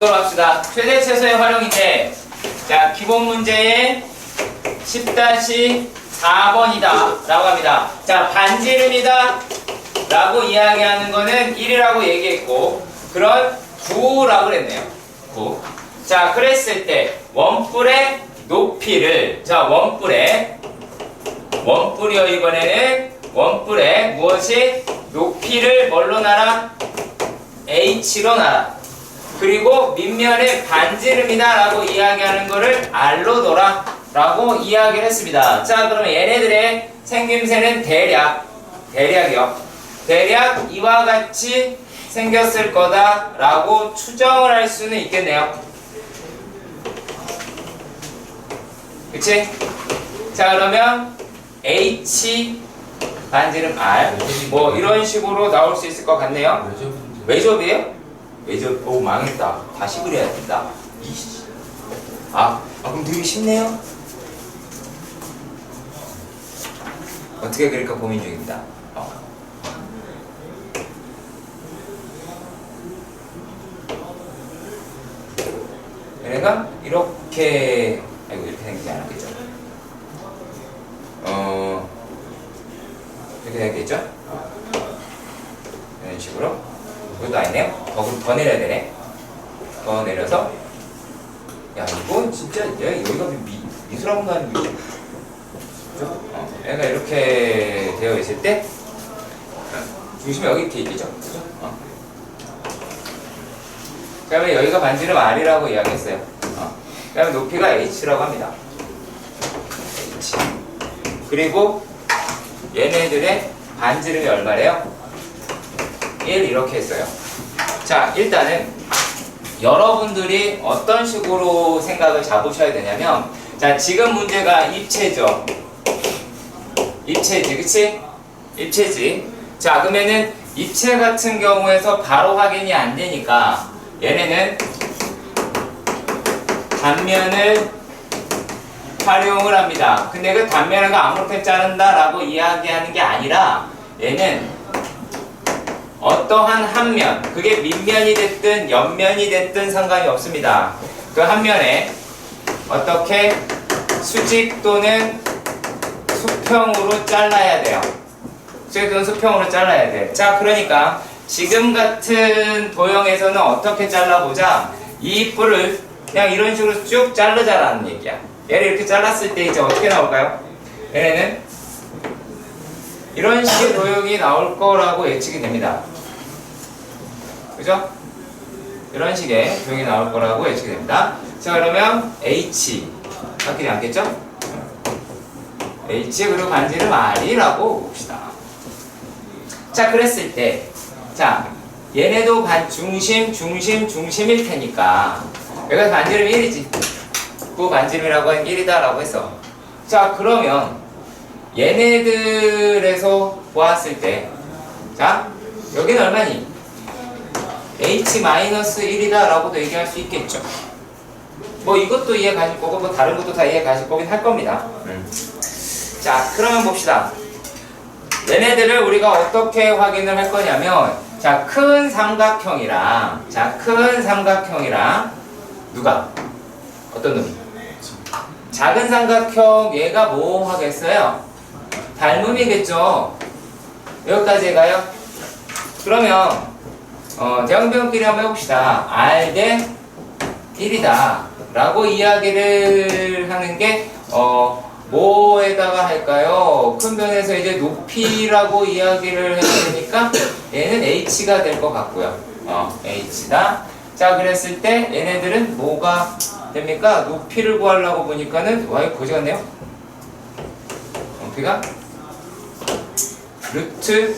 합시다. 최대 최소의 활용인데, 자, 기본 문제의 10-4번이다 라고 합니다. 자, 반지름이다 라고 이야기하는 거는 1이라고 얘기했고, 그런 9라고 그랬네요. 9. 자, 그랬을 때 원뿔의 높이를, 자, 원뿔이요. 이번에는 원뿔의 무엇이 높이를 뭘로 놔라? h로 놔라. 그리고 밑면에 반지름이다 라고 이야기하는 거를 R로 둬라 라고 이야기를 했습니다. 자, 그러면 얘네들의 생김새는 대략이요. 대략 이와 같이 생겼을 거다 라고 추정을 할 수는 있겠네요. 그치? 자, 그러면 H 반지름 R 뭐 이런 식으로 나올 수 있을 것 같네요. 외접이에요? 외접, 오, 망했다. 다시 그려야 된다. 이씨. 그럼 되게 쉽네요? 어떻게 그릴까 고민 중입니다. 얘네가 이렇게, 이렇게 생기지 않았겠죠? 이렇게 생겼겠죠? 이런 식으로. 이것도 아니네요? 더 내려야 되네. 더 내려서. 야, 이건 진짜, 여기가 미술학원 아니고. 그죠? 얘가 이렇게 되어 있을 때, 중심이 여기 이렇게 있겠죠? 그죠? 그 다음에 여기가 반지름 R이라고 이야기했어요. 그 다음에 높이가 H라고 합니다. H. 그리고 얘네들의 반지름이 얼마래요? 1 이렇게 했어요. 자, 일단은 여러분들이 어떤 식으로 생각을 잡으셔야 되냐면, 자, 지금 문제가 입체죠. 입체지, 그치? 입체지. 자, 그러면은 입체 같은 경우에서 바로 확인이 안 되니까 얘네는 단면을 활용을 합니다. 근데 그 단면을 아무렇게 자른다 라고 이야기하는 게 아니라 얘는 어떠한 한 면, 그게 밑면이 됐든 옆면이 됐든 상관이 없습니다. 그 한 면에 어떻게 수직 또는 수평으로 잘라야 돼요. 수직 또는 수평으로 잘라야 돼. 자, 그러니까 지금 같은 도형에서는 어떻게 잘라보자. 이 뿔을 그냥 이런 식으로 쭉 자르자라는 얘기야. 얘를 이렇게 잘랐을 때 이제 어떻게 나올까요? 얘네는 이런 식의 도형이 나올 거라고 예측이 됩니다. 그죠? 이런 식의 도형이 나올 거라고 예측이 됩니다. 자, 그러면 H 바뀌지 않겠죠? H 그리고 반지름 R이라고 봅시다. 자, 그랬을 때, 자, 얘네도 중심일 테니까 여기가 반지름이 1이지. 그 반지름이라고 하는 1이다 라고 했어. 자, 그러면 얘네들에서 보았을 때, 자, 여기는 얼마니? H-1이다 라고도 얘기할 수 있겠죠. 뭐 이것도 이해 가실 거고 뭐 다른 것도 다 이해 가실 거긴 할 겁니다. 자, 그러면 봅시다. 얘네들을 우리가 어떻게 확인을 할 거냐면, 자, 큰 삼각형이랑 누가? 어떤 놈이? 작은 삼각형 얘가 뭐 하겠어요? 닮음이겠죠. 여기까지 가요? 그러면 대형변끼리 한번 해봅시다. R 대 1이다 라고 이야기를 하는 게 뭐에다가 할까요? 큰 변에서 이제 높이라고 이야기를 해야 되니까 얘는 H가 될 것 같고요. H다. 자, 그랬을 때 얘네들은 뭐가 됩니까? 높이를 구하려고 보니까는 거지 같네요. 높이가 루트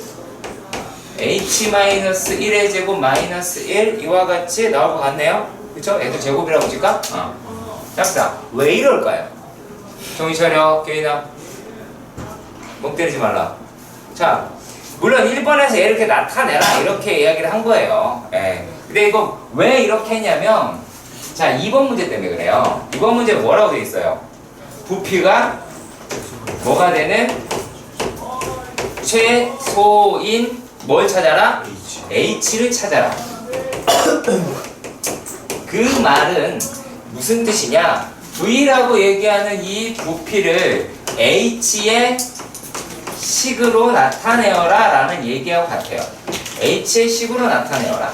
H-1의 제곱 마이너스 1 이와 같이 나올 것 같네요. 그쵸? 얘도 제곱이라고 칠까? 짝다. 왜 이럴까요? 정신 차려, 개인아. 멍 때리지 말라. 자, 물론 1번에서 이렇게 나타내라 이렇게 이야기를 한 거예요. 예. 근데 이거 왜 이렇게 했냐면, 자, 2번 문제 때문에 그래요. 2번 문제는 뭐라고 되어 있어요? 부피가 뭐가 되는 최소인 뭘 찾아라? H를 찾아라. 그 말은 무슨 뜻이냐? V라고 얘기하는 이 부피를 H의 식으로 나타내어라 라는 얘기하고 같아요. H의 식으로 나타내어라.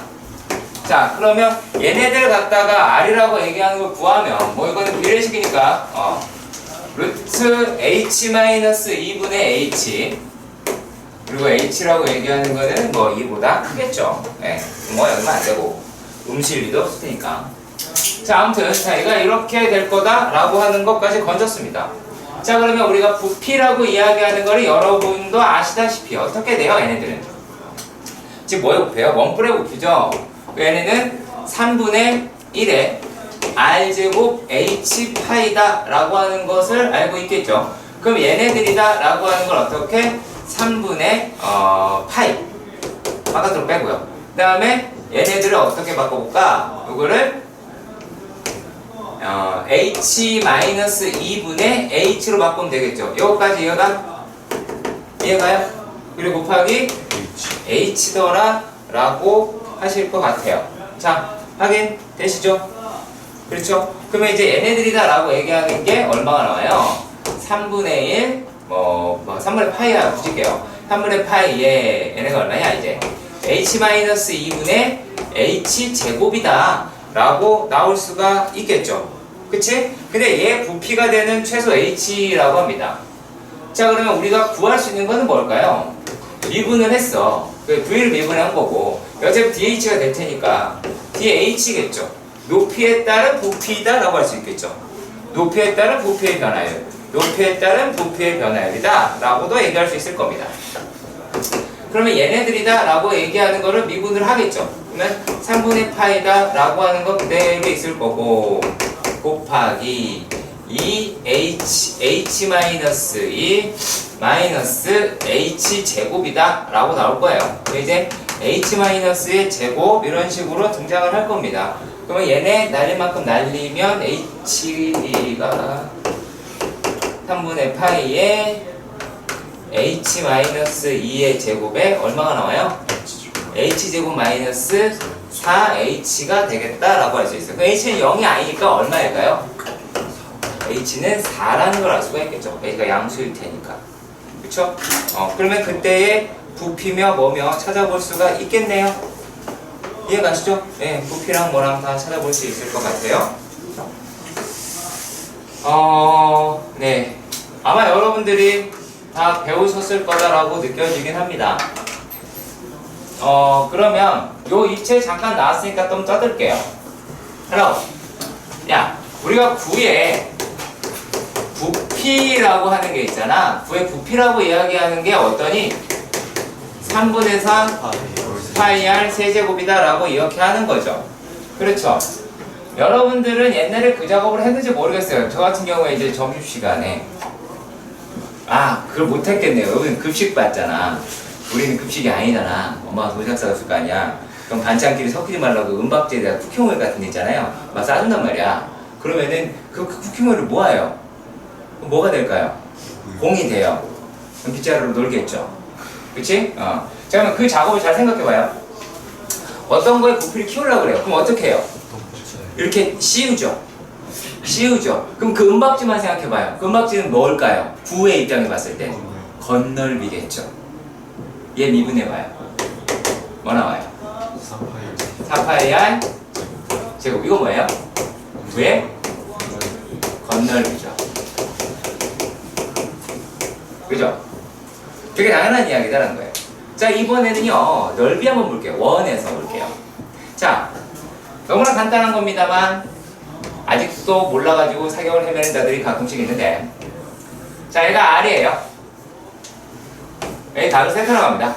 자, 그러면 얘네들 갖다가 R이라고 얘기하는 걸 구하면 뭐 이거는 비례식이니까 루트 H-2분의 H 그리고 H라고 얘기하는 거는 뭐 2보다 크겠죠. 네, 뭐 얼마 안 되고 음실리도 없을 테니까. 자, 아무튼 얘가 이렇게 될 거다 라고 하는 것까지 건졌습니다. 자, 그러면 우리가 부피라고 이야기하는 거를 여러분도 아시다시피 어떻게 돼요, 얘네들은? 지금 뭐의 부피예요? 원뿔의 부피죠? 얘네는 3분의 1의 R제곱 H 파이다 라고 하는 것을 알고 있겠죠? 그럼 얘네들이다 라고 하는 걸 어떻게? 3분의 파이 바깥으로 빼고요. 그 다음에 얘네들을 어떻게 바꿔볼까? 이거를 H-2분의 H로 바꾸면 되겠죠. 이거까지 이해가요? 그리고 곱하기 H더라 라고 하실 것 같아요. 자, 확인 되시죠? 그렇죠? 그러면 이제 얘네들이다 라고 얘기하는 게 얼마가 나와요? 3분의 1 3분의 파이야 붙일게요. 3분의 파이에 얘네가 얼마냐 이제 H-2분의 H제곱이다 라고 나올 수가 있겠죠. 그치? 근데 얘 부피가 되는 최소 H라고 합니다. 자, 그러면 우리가 구할 수 있는 거는 뭘까요? 미분을 했어. V를 미분한 거고 어차피 DH가 될 테니까 DH겠죠. 높이에 따른 부피이다 라고 할 수 있겠죠. 높이에 따른 부피의 변화율, 높이에 따른 부피의 변화율이다 라고도 얘기할 수 있을 겁니다. 그러면 얘네들이다 라고 얘기하는 거를 미분을 하겠죠. 그러면 3분의 파이다 라고 하는 거 그대로 있을 거고 곱하기 2H 마이너스 H제곱이다 라고 나올 거예요. 이제 H-의 제곱 이런 식으로 등장을 할 겁니다. 그러면 얘네 날릴 만큼 날리면 H가 3분의 파이에 H-2의 제곱에 얼마가 나와요? H제곱 마이너스 4H가 되겠다라고 할 수 있어요. 그럼 H는 0이 아니니까 얼마일까요? H는 4라는 걸 알 수가 있겠죠. H가 양수일 테니까. 그쵸? 그러면 그때의 부피며 뭐며 찾아볼 수가 있겠네요. 이해가시죠? 네, 부피랑 뭐랑 다 찾아볼 수 있을 것 같아요. 네. 아마 여러분들이 다 배우셨을 거다라고 느껴지긴 합니다. 그러면 요 입체 잠깐 나왔으니까 좀 떠들게요. hello. 야, 우리가 구에 부피라고 하는 게 있잖아. 구의 부피라고 이야기하는 게 어떠니? 3분의 4 파이 r 세제곱이다 라고 이렇게 하는 거죠. 그렇죠? 여러분들은 옛날에 그 작업을 했는지 모르겠어요. 저 같은 경우에 이제 점심시간에 그걸 못했겠네요. 여기는 급식 받잖아. 우리는 급식이 아니잖아. 엄마가 도시락 싸줬을 거 아니야. 그럼 반찬끼리 섞이지 말라고 은박지에다가 쿠키몰 같은 데 있잖아요. 막 싸준단 말이야. 그러면은 그 쿠키몰을 모아요. 그럼 뭐가 될까요? 공이 돼요. 그럼 빗자루로 놀겠죠. 그치? 자, 그러면 그 작업을 잘 생각해봐요. 어떤 거에 부피를 키우려고 그래요. 그럼 어떻게 해요? 이렇게 씌우죠. 그럼 그 은박지만 생각해봐요. 그 은박지는 뭘까요? 구의 입장에 봤을 때 건널비겠죠. 얘 미분해봐요. 뭐 나와요? 4파이 r 제곱. 이거 뭐예요? 구의 건널비죠. 그죠? 되게 당연한 이야기다라는 거예요. 자, 이번에는요 넓이 한번 볼게요. 원에서 볼게요. 자, 너무나 간단한 겁니다만 아직도 몰라가지고 사격을 헤매는 자들이 가끔씩 있는데, 자, 얘가 R이에요. 얘 다른 세타로 갑니다.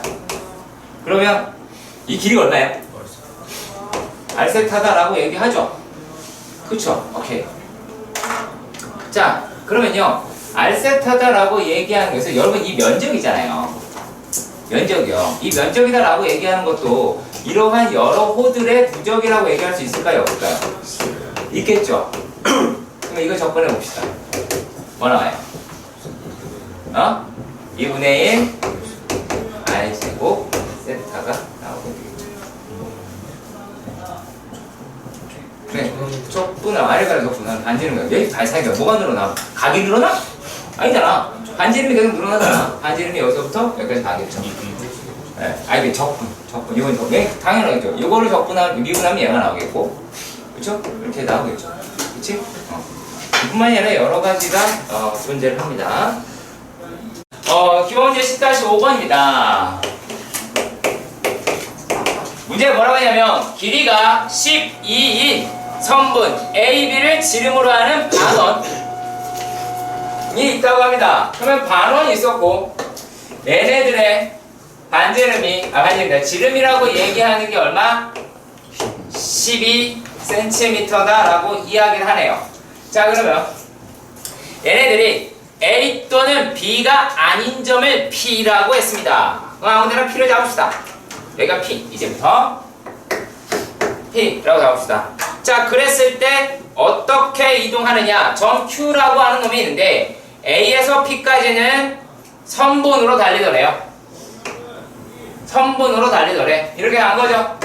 그러면 이 길이가 얼마예요? R세타다라고 얘기하죠. 그쵸? 오케이. 자, 그러면요 R세타다라고 얘기하는 것은 여러분 이 면적이잖아요. 면적이요. 이 면적이다라고 얘기하는 것도 이러한 여러 호들의 부적이라고 얘기할 수 있을까요? 없을까요? 있겠죠. 그럼 이거 접근해 봅시다. 뭐 나와요? 2분의 1 R제곱 세타가 나오게 되겠죠. 그래. 적분함. 아래가는 적분함. 반지름 거야. 여기 발사기가 뭐가 늘어나? 각이 늘어나? 아니잖아. 반지름이 계속 늘어나잖아. 반지름이 여기서부터 여기까지 가겠죠. 네. 아, 이게 적분. 이건 적분. 예, 당연하겠죠. 이거를 적분하면, 미분하면 얘가 나오겠고. 그쵸? 이렇게 나오겠죠. 그치? 이뿐만이 아니라 여러 가지가, 존재를 합니다. 기본 문제 10-5번입니다. 문제가 뭐라고 했냐면, 길이가 12인 선분 AB를 지름으로 하는 반원이 있다고 합니다. 그러면 반원이 있었고, 얘네들의 지름이라고 얘기하는 게 얼마? 12cm다라고 이야기를 하네요. 자, 그러면 얘네들이 A 또는 B가 아닌 점을 P라고 했습니다. 아무데나 P를 잡읍시다. 여기가 P, 이제부터 P라고 잡읍시다. 자, 그랬을 때 어떻게 이동하느냐? 점 Q라고 하는 놈이 있는데 A에서 P까지는 선분으로 달리더래요. 선분으로 달리더래. 이렇게 간 거죠.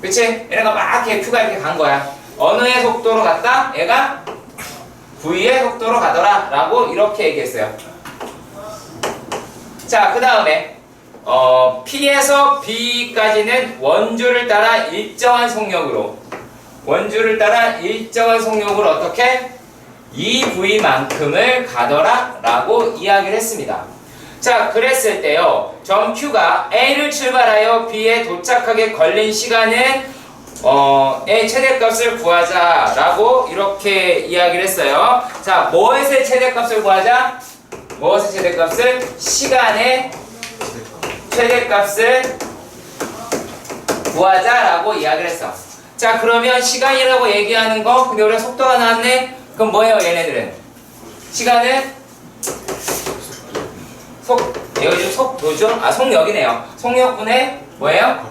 그치? 얘네가 막 이렇게 Q가 이렇게 간 거야. 어느의 속도로 갔다? 얘가 V의 속도로 가더라 라고 이렇게 얘기했어요. 자, 그 다음에 P에서 B까지는 원주를 따라 일정한 속력으로 어떻게? 이 V만큼을 가더라 라고 이야기를 했습니다. 자, 그랬을 때요, 점 Q가 A를 출발하여 B에 도착하게 걸린 시간은 의 최대값을 구하자라고 이렇게 이야기를 했어요. 자, 무엇의 최대값을 구하자? 무엇의 최대값을? 시간의 최대값을 구하자라고 이야기를 했어. 자, 그러면 시간이라고 얘기하는 거, 근데 우리가 속도가 나왔네? 그럼 뭐예요, 얘네들은? 시간은 여기 속도죠? 속력이네요. 속력분의 뭐예요?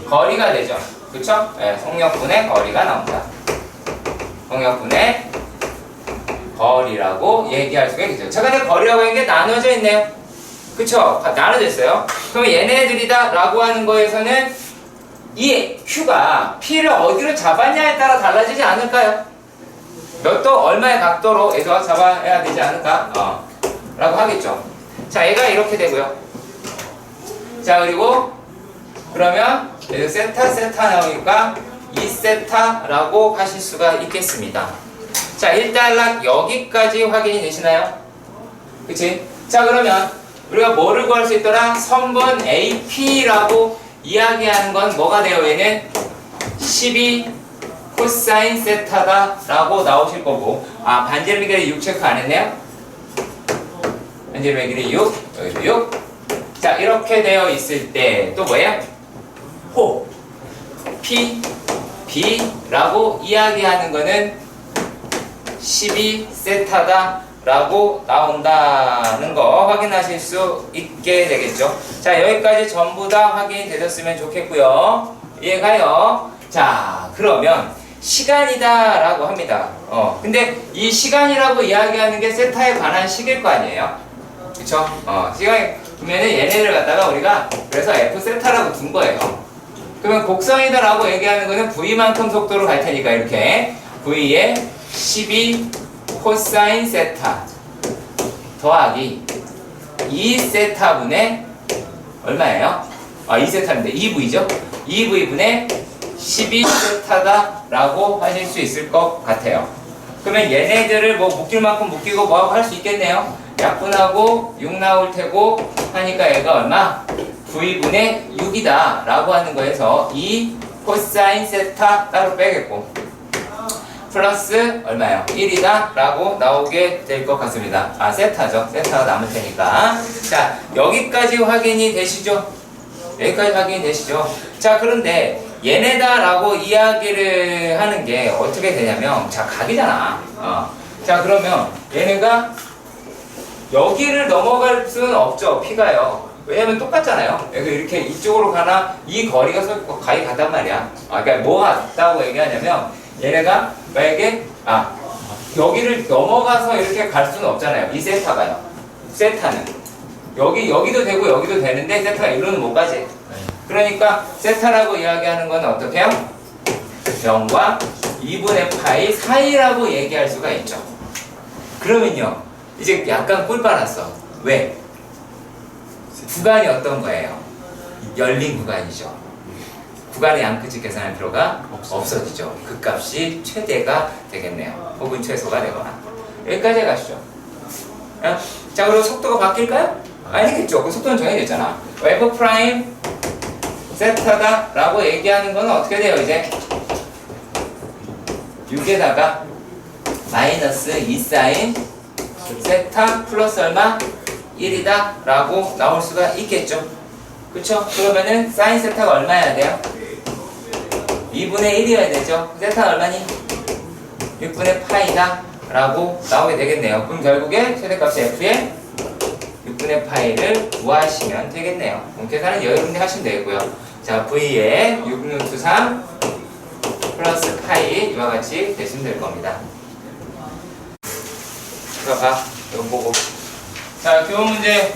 거리가 되죠. 그쵸? 네, 속력분의 거리가 나옵니다. 속력분의 거리라고 얘기할 수가 있겠죠. 자, 근데 거리라고 하는 게 나눠져 있네요. 그쵸? 나눠져 있어요. 그럼 얘네들이다 라고 하는 거에서는 이 Q가 P를 어디로 잡았냐에 따라 달라지지 않을까요? 몇 도, 얼마의 각도로 해서 잡아야 되지 않을까? 라고 하겠죠. 자, 얘가 이렇게 되고요. 자, 그리고 그러면 여기 세타 나오니까 2세타라고 하실 수가 있겠습니다. 자, 일단락 여기까지 확인이 되시나요? 그치? 자, 그러면 우리가 뭐를 구할 수 있더라? 선분 AP라고 이야기하는 건 뭐가 돼요? 얘는 12 코사인 세타다 라고 나오실 거고, 반지름의 길이 6 체크 안 했네요? 반지름의 길이 6, 여기도 6. 자, 이렇게 되어 있을 때 또 뭐예요? 호, P, B라고 이야기하는 거는 12세타다 라고 나온다는 거 확인하실 수 있게 되겠죠. 자, 여기까지 전부 다 확인이 되셨으면 좋겠고요. 이해가요? 자, 그러면 시간이다 라고 합니다. 근데 이 시간이라고 이야기하는 게 세타에 관한 식일 거 아니에요? 그쵸? 시간이 보면은 얘네를 갖다가 우리가 그래서 F세타라고 둔 거예요. 그러면 곡선이다 라고 얘기하는 거는 V만큼 속도로 갈 테니까 이렇게 V에 12 코사인 세타 더하기 2세타분의 얼마예요? 2세타인데 2V죠? 2V분의 12세타다 라고 하실 수 있을 것 같아요. 그러면 얘네들을 뭐 묶일 만큼 묶이고 뭐하고 할 수 있겠네요. 약분하고 6 나올 테고 하니까 얘가 얼마? V분의 6이다 라고 하는 거에서 2 코사인 세타 따로 빼겠고 플러스 얼마예요? 1이다 라고 나오게 될 것 같습니다. 세타죠. 세타가 남을 테니까. 자, 여기까지 확인이 되시죠? 여기까지 확인이 되시죠? 자, 그런데 얘네다 라고 이야기를 하는 게 어떻게 되냐면, 자, 각이잖아. 자, 그러면 얘네가 여기를 넘어갈 수는 없죠. P가요. 왜냐면 똑같잖아요. 이렇게 이쪽으로 가나 이 거리가 가히 같단 말이야. 그러니까 뭐가 같다고 얘기하냐면 얘네가 만약에 여기를 넘어가서 이렇게 갈 수는 없잖아요. 이 세타가요. 세타는 여기도 되고 여기도 되는데 세타가 이로는 못 가지. 그러니까 세타라고 이야기하는 건 어떻게 해요? 0과 2분의 파이 사이라고 얘기할 수가 있죠. 그러면요, 이제 약간 꿀 빨았어. 왜? 구간이 어떤 거예요? 열린 구간이죠. 구간의 양끝을 계산할 필요가 없어지죠. 그 값이 최대가 되겠네요. 혹은 최소가 되거나. 여기까지 가시죠. 자, 그리고 속도가 바뀔까요? 아니겠죠. 그 속도는 정해졌잖아. f 프라임 세타다 라고 얘기하는 거는 어떻게 돼요, 이제? 6에다가 마이너스 2사인 세타 플러스 얼마? 1이다 라고 나올 수가 있겠죠. 그쵸? 그러면은 사인 세타가 얼마여야 돼요? 2분의 1이어야 되죠. 세타는 얼마니? 6분의 파이다 라고 나오게 되겠네요. 그럼 결국에 최대값이 f에 6분의 파이를 구하시면 되겠네요. 그럼 계산은 여러분이 하시면 되고요. 자, v에 6루트 3 플러스 파이 이와 같이 되시면 될 겁니다. 이거 봐. 이거 보고. 자, 교원 문제.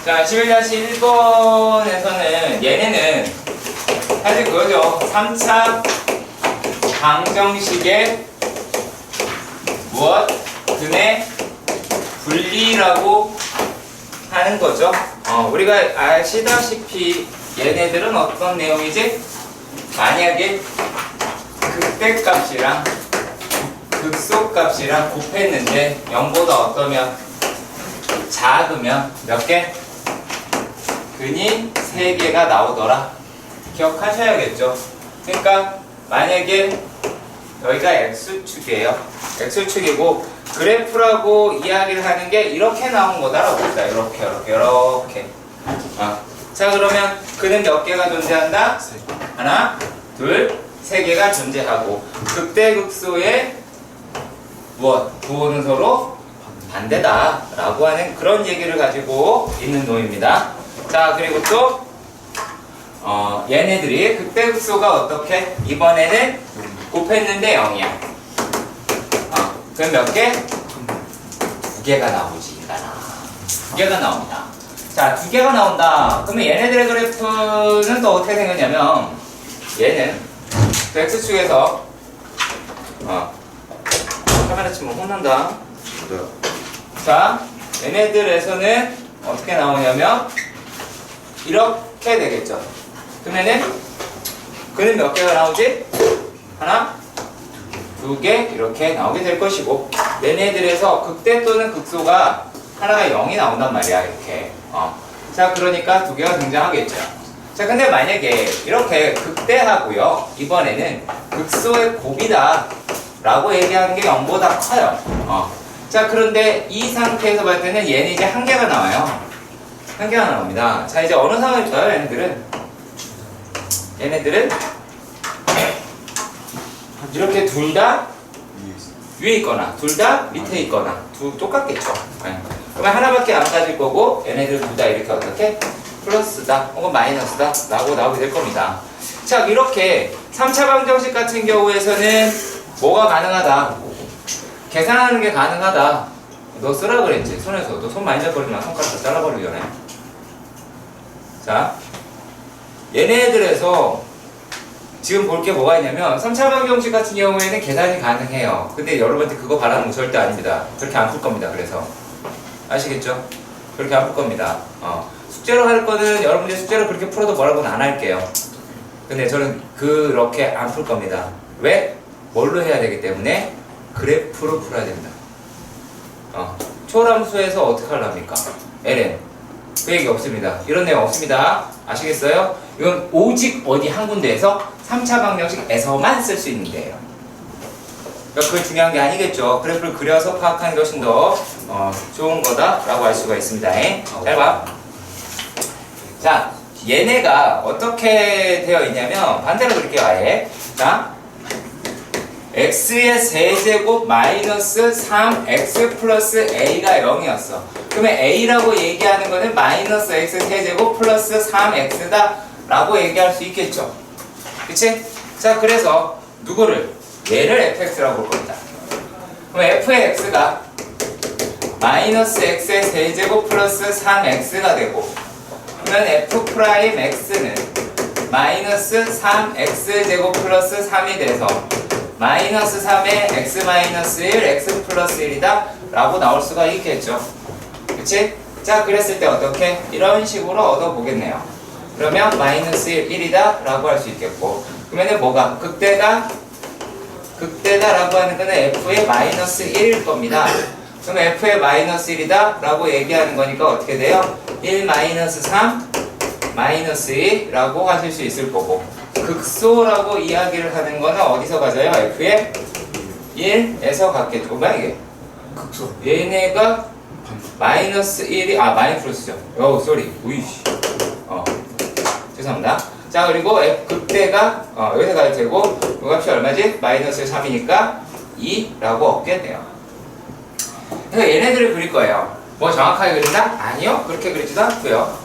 자, 11-1번에서는 얘네는 사실 그거죠. 3차 방정식의 무엇? 근의 분리라고 하는 거죠. 우리가 아시다시피 얘네들은 어떤 내용이지? 만약에 극대값이랑 극소값이랑 곱했는데 0보다 어떠면? 작으면 몇 개? 근이 3개가 나오더라. 기억하셔야겠죠. 그러니까 만약에 여기가 x축이에요. x축이고 그래프라고 이야기를 하는 게 이렇게 나온 거다라고 봅시다. 이렇게. 자, 그러면 그는 몇 개가 존재한다? 하나, 둘, 3개가 존재하고 극대극소의 무엇? 부호는 서로 반대다 라고 하는 그런 얘기를 가지고 있는 놈입니다. 자, 그리고 또 얘네들이 극대극소가 어떻게? 이번에는 곱했는데 0이야. 그럼 몇 개? 2개가 나오지, 인간아. 2개가 나옵니다. 자, 2개가 나온다. 그러면 얘네들의 그래프는 또 어떻게 생겼냐면 얘는 x축에서 카메라 치면 혼난다. 자, 얘네들에서는 어떻게 나오냐면 이렇게 되겠죠. 그러면은 그는 몇 개가 나오지? 하나, 2개 이렇게 나오게 될 것이고 얘네들에서 극대 또는 극소가 하나가 0이 나온단 말이야. 이렇게. 자, 그러니까 2개가 등장하겠죠. 자, 근데 만약에 이렇게 극대하고요 이번에는 극소의 곱이다 라고 얘기하는 게 0보다 커요. 자, 그런데 이 상태에서 봤을 때는 얘는 이제 1개가 나와요. 1개가 나옵니다. 자, 이제 어느 상황일까요? 얘네들은 이렇게 둘 다 위에 있거나 둘 다 밑에 있거나 똑같겠죠. 그러면 하나밖에 안 가질 거고 얘네들 둘 다 이렇게 어떻게? 플러스다 혹은 마이너스다 라고 나오게 될 겁니다. 자, 이렇게 3차 방정식 같은 경우에서는 뭐가 가능하다? 계산하는 게 가능하다. 너 쓰라 그랬지? 손에서. 너 손 많이 잡버리면 손가락 다 잘라버리기 전에. 자, 얘네들에서 지금 볼 게 뭐가 있냐면 3차 방정식 같은 경우에는 계산이 가능해요. 근데 여러분한테 그거 바라는 거 절대 아닙니다. 그렇게 안 풀 겁니다. 그래서 아시겠죠? 그렇게 안 풀 겁니다. 숙제로 할 거는 여러분들 숙제로 그렇게 풀어도 뭐라고는 안 할게요. 근데 저는 그렇게 안 풀 겁니다. 왜? 뭘로 해야 되기 때문에 그래프로 풀어야 됩니다. 초람수에서 어떻게 하랍니까? ln 그 얘기 없습니다. 이런 내용 없습니다. 아시겠어요? 이건 오직 어디 한 군데에서 3차 방정식에서만 쓸 수 있는 데예요. 그러니까 그게 중요한 게 아니겠죠. 그래프를 그려서 파악하는 게 훨씬 더 좋은 거다라고 알 수가 있습니다. 잘 봐. 자, 얘네가 어떻게 되어 있냐면 반대로 그릴게요. 아예. 자, x의 세제곱 마이너스 3x 플러스 a가 0이었어. 그러면 a라고 얘기하는 거는 마이너스 x 세제곱 플러스 3x다 라고 얘기할 수 있겠죠. 그치? 자, 그래서 누구를? 얘를 fx라고 볼 겁니다. 그럼 f의 x가 마이너스 x의 세제곱 플러스 3x가 되고 그러면 f 프라임 x는 마이너스 3x제곱 플러스 3이 돼서 마이너스 3에 x 마이너스 1, x 플러스 1이다 라고 나올 수가 있겠죠. 그치? 자, 그랬을 때 어떻게? 이런 식으로 얻어보겠네요. 그러면 마이너스 1, 1이다 라고 할 수 있겠고, 그러면은 뭐가? 극대다 라고 하는 거는 f의 마이너스 1일 겁니다. 그럼 f의 마이너스 1이다 라고 얘기하는 거니까 어떻게 돼요? 1 마이너스 3 마이너스 2 라고 하실 수 있을 거고, 극소라고 이야기를 하는 거는 어디서 가져요? f의 1에서 갖겠죠. 뭐야 이게? 극소. 얘네가 마이너스 1이 마이너스죠. 쏘리. 우이씨. 죄송합니다. 자, 그리고 극대가 여기서 가도 되고, 이 값이 얼마지? 마이너스 3이니까 2라고 얻게 돼요. 그래서 얘네들을 그릴 거예요. 뭐 정확하게 그린다? 아니요. 그렇게 그리지도 않고요.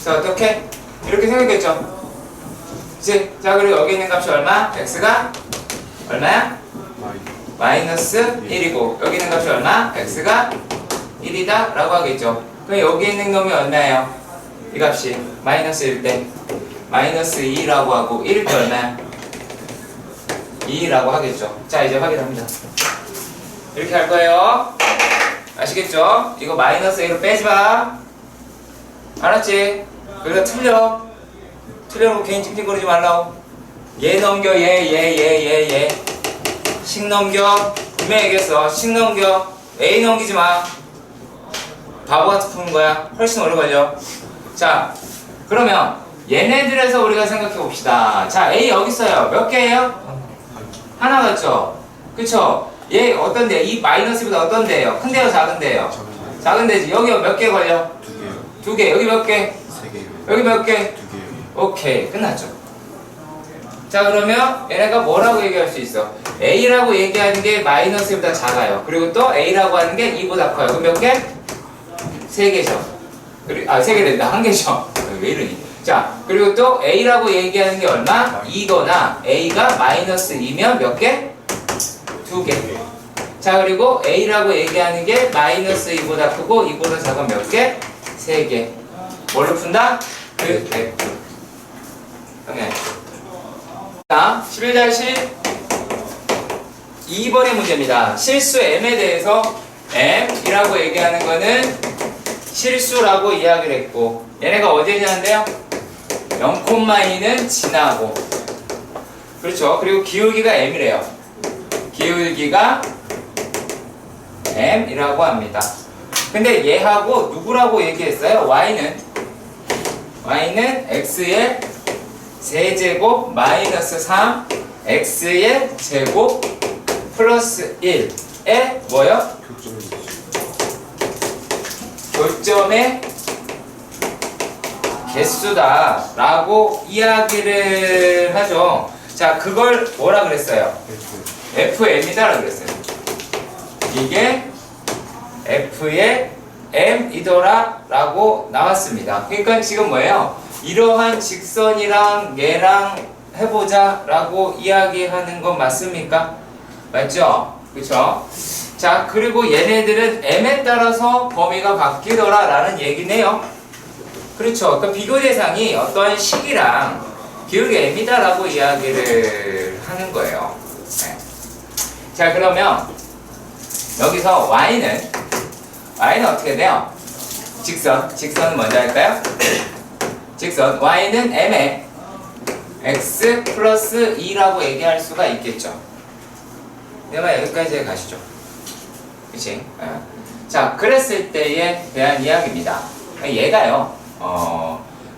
자, 어떻게? 이렇게 생각했죠? 그치? 자, 그리고 여기 있는 값이 얼마? x가 얼마야? 마이너스 1이고, 여기 있는 값이 얼마? x가 1이다 라고 하겠죠. 그럼 여기 있는 놈이 얼마예요? 이 값이 마이너스 1 때 마이너스 2라고 하고 1일 때 얼마야? 2라고 하겠죠. 자, 이제 확인합니다. 이렇게 할 거예요. 아시겠죠? 이거 마이너스 1로 빼지마. 알았지? 그래서 틀려놓고 괜히 찡찡거리지 말라고. 얘 넘겨. 얘 식 넘겨. 분명히 얘기했어. 식 넘겨. A 넘기지 마. 바보같이 푸는 거야. 훨씬 오래 걸려. 자, 그러면 얘네들에서 우리가 생각해 봅시다. 자, A 여기 있어요. 몇 개예요? 하나 같죠? 그쵸? 얘 어떤데? 이 마이너스보다 어떤데요? 큰데요? 작은데요? 작은데지. 여기 몇 개 걸려? 2개요. 2개. 여기 몇 개? 3개요. 여기 몇 개? 2개요. 오케이. 끝났죠. 자, 그러면 얘네가 뭐라고 얘기할 수 있어? A라고 얘기하는 게 마이너스보다 작아요. 그리고 또 A라고 하는 게 2보다 커요. 그럼 몇 개? 3개죠. 그리고 3개 된다. 1개죠. 왜 이러니? 자, 그리고 또 A라고 얘기하는 게 얼마? 2거나 A가 마이너스 2면 몇 개? 2개. 자, 그리고 A라고 얘기하는 게 마이너스 2보다 크고 2보다 작은 몇 개? 3개. 뭘로 푼다? 그 F. 당연히. 자, 11-2번의 문제입니다. 실수 M에 대해서 M이라고 얘기하는 거는 실수라고 이야기를 했고, 얘네가 어디에 지난데요? 0,2는 지나고, 그렇죠. 그리고 기울기가 M이래요. 기울기가 M이라고 합니다. 근데 얘하고 누구라고 얘기했어요? Y는 X의 세제곱 마이너스 3 X의 제곱 플러스 1에 뭐요? 교점의 개수다 라고 이야기를 하죠. 자, 그걸 뭐라 그랬어요? FM이다 라고 그랬어요. 이게 F의 M이더라 라고 나왔습니다. 그러니까 지금 뭐예요? 이러한 직선이랑 얘랑 해보자 라고 이야기하는 건 맞습니까? 맞죠? 그쵸? 자, 그리고 얘네들은 M에 따라서 범위가 바뀌더라 라는 얘기네요. 그렇죠. 그 비교 대상이 어떠한 식이랑 기울기 M이다 라고 이야기를 하는 거예요. 네. 자, 그러면 여기서 Y는 어떻게 돼요? 직선은 먼저 할까요? 직선 Y는 M에 X 플러스 2라고 얘기할 수가 있겠죠. 내가 여기까지 가시죠. 그치? 자, 그랬을 때에 대한 이야기입니다. 얘가요,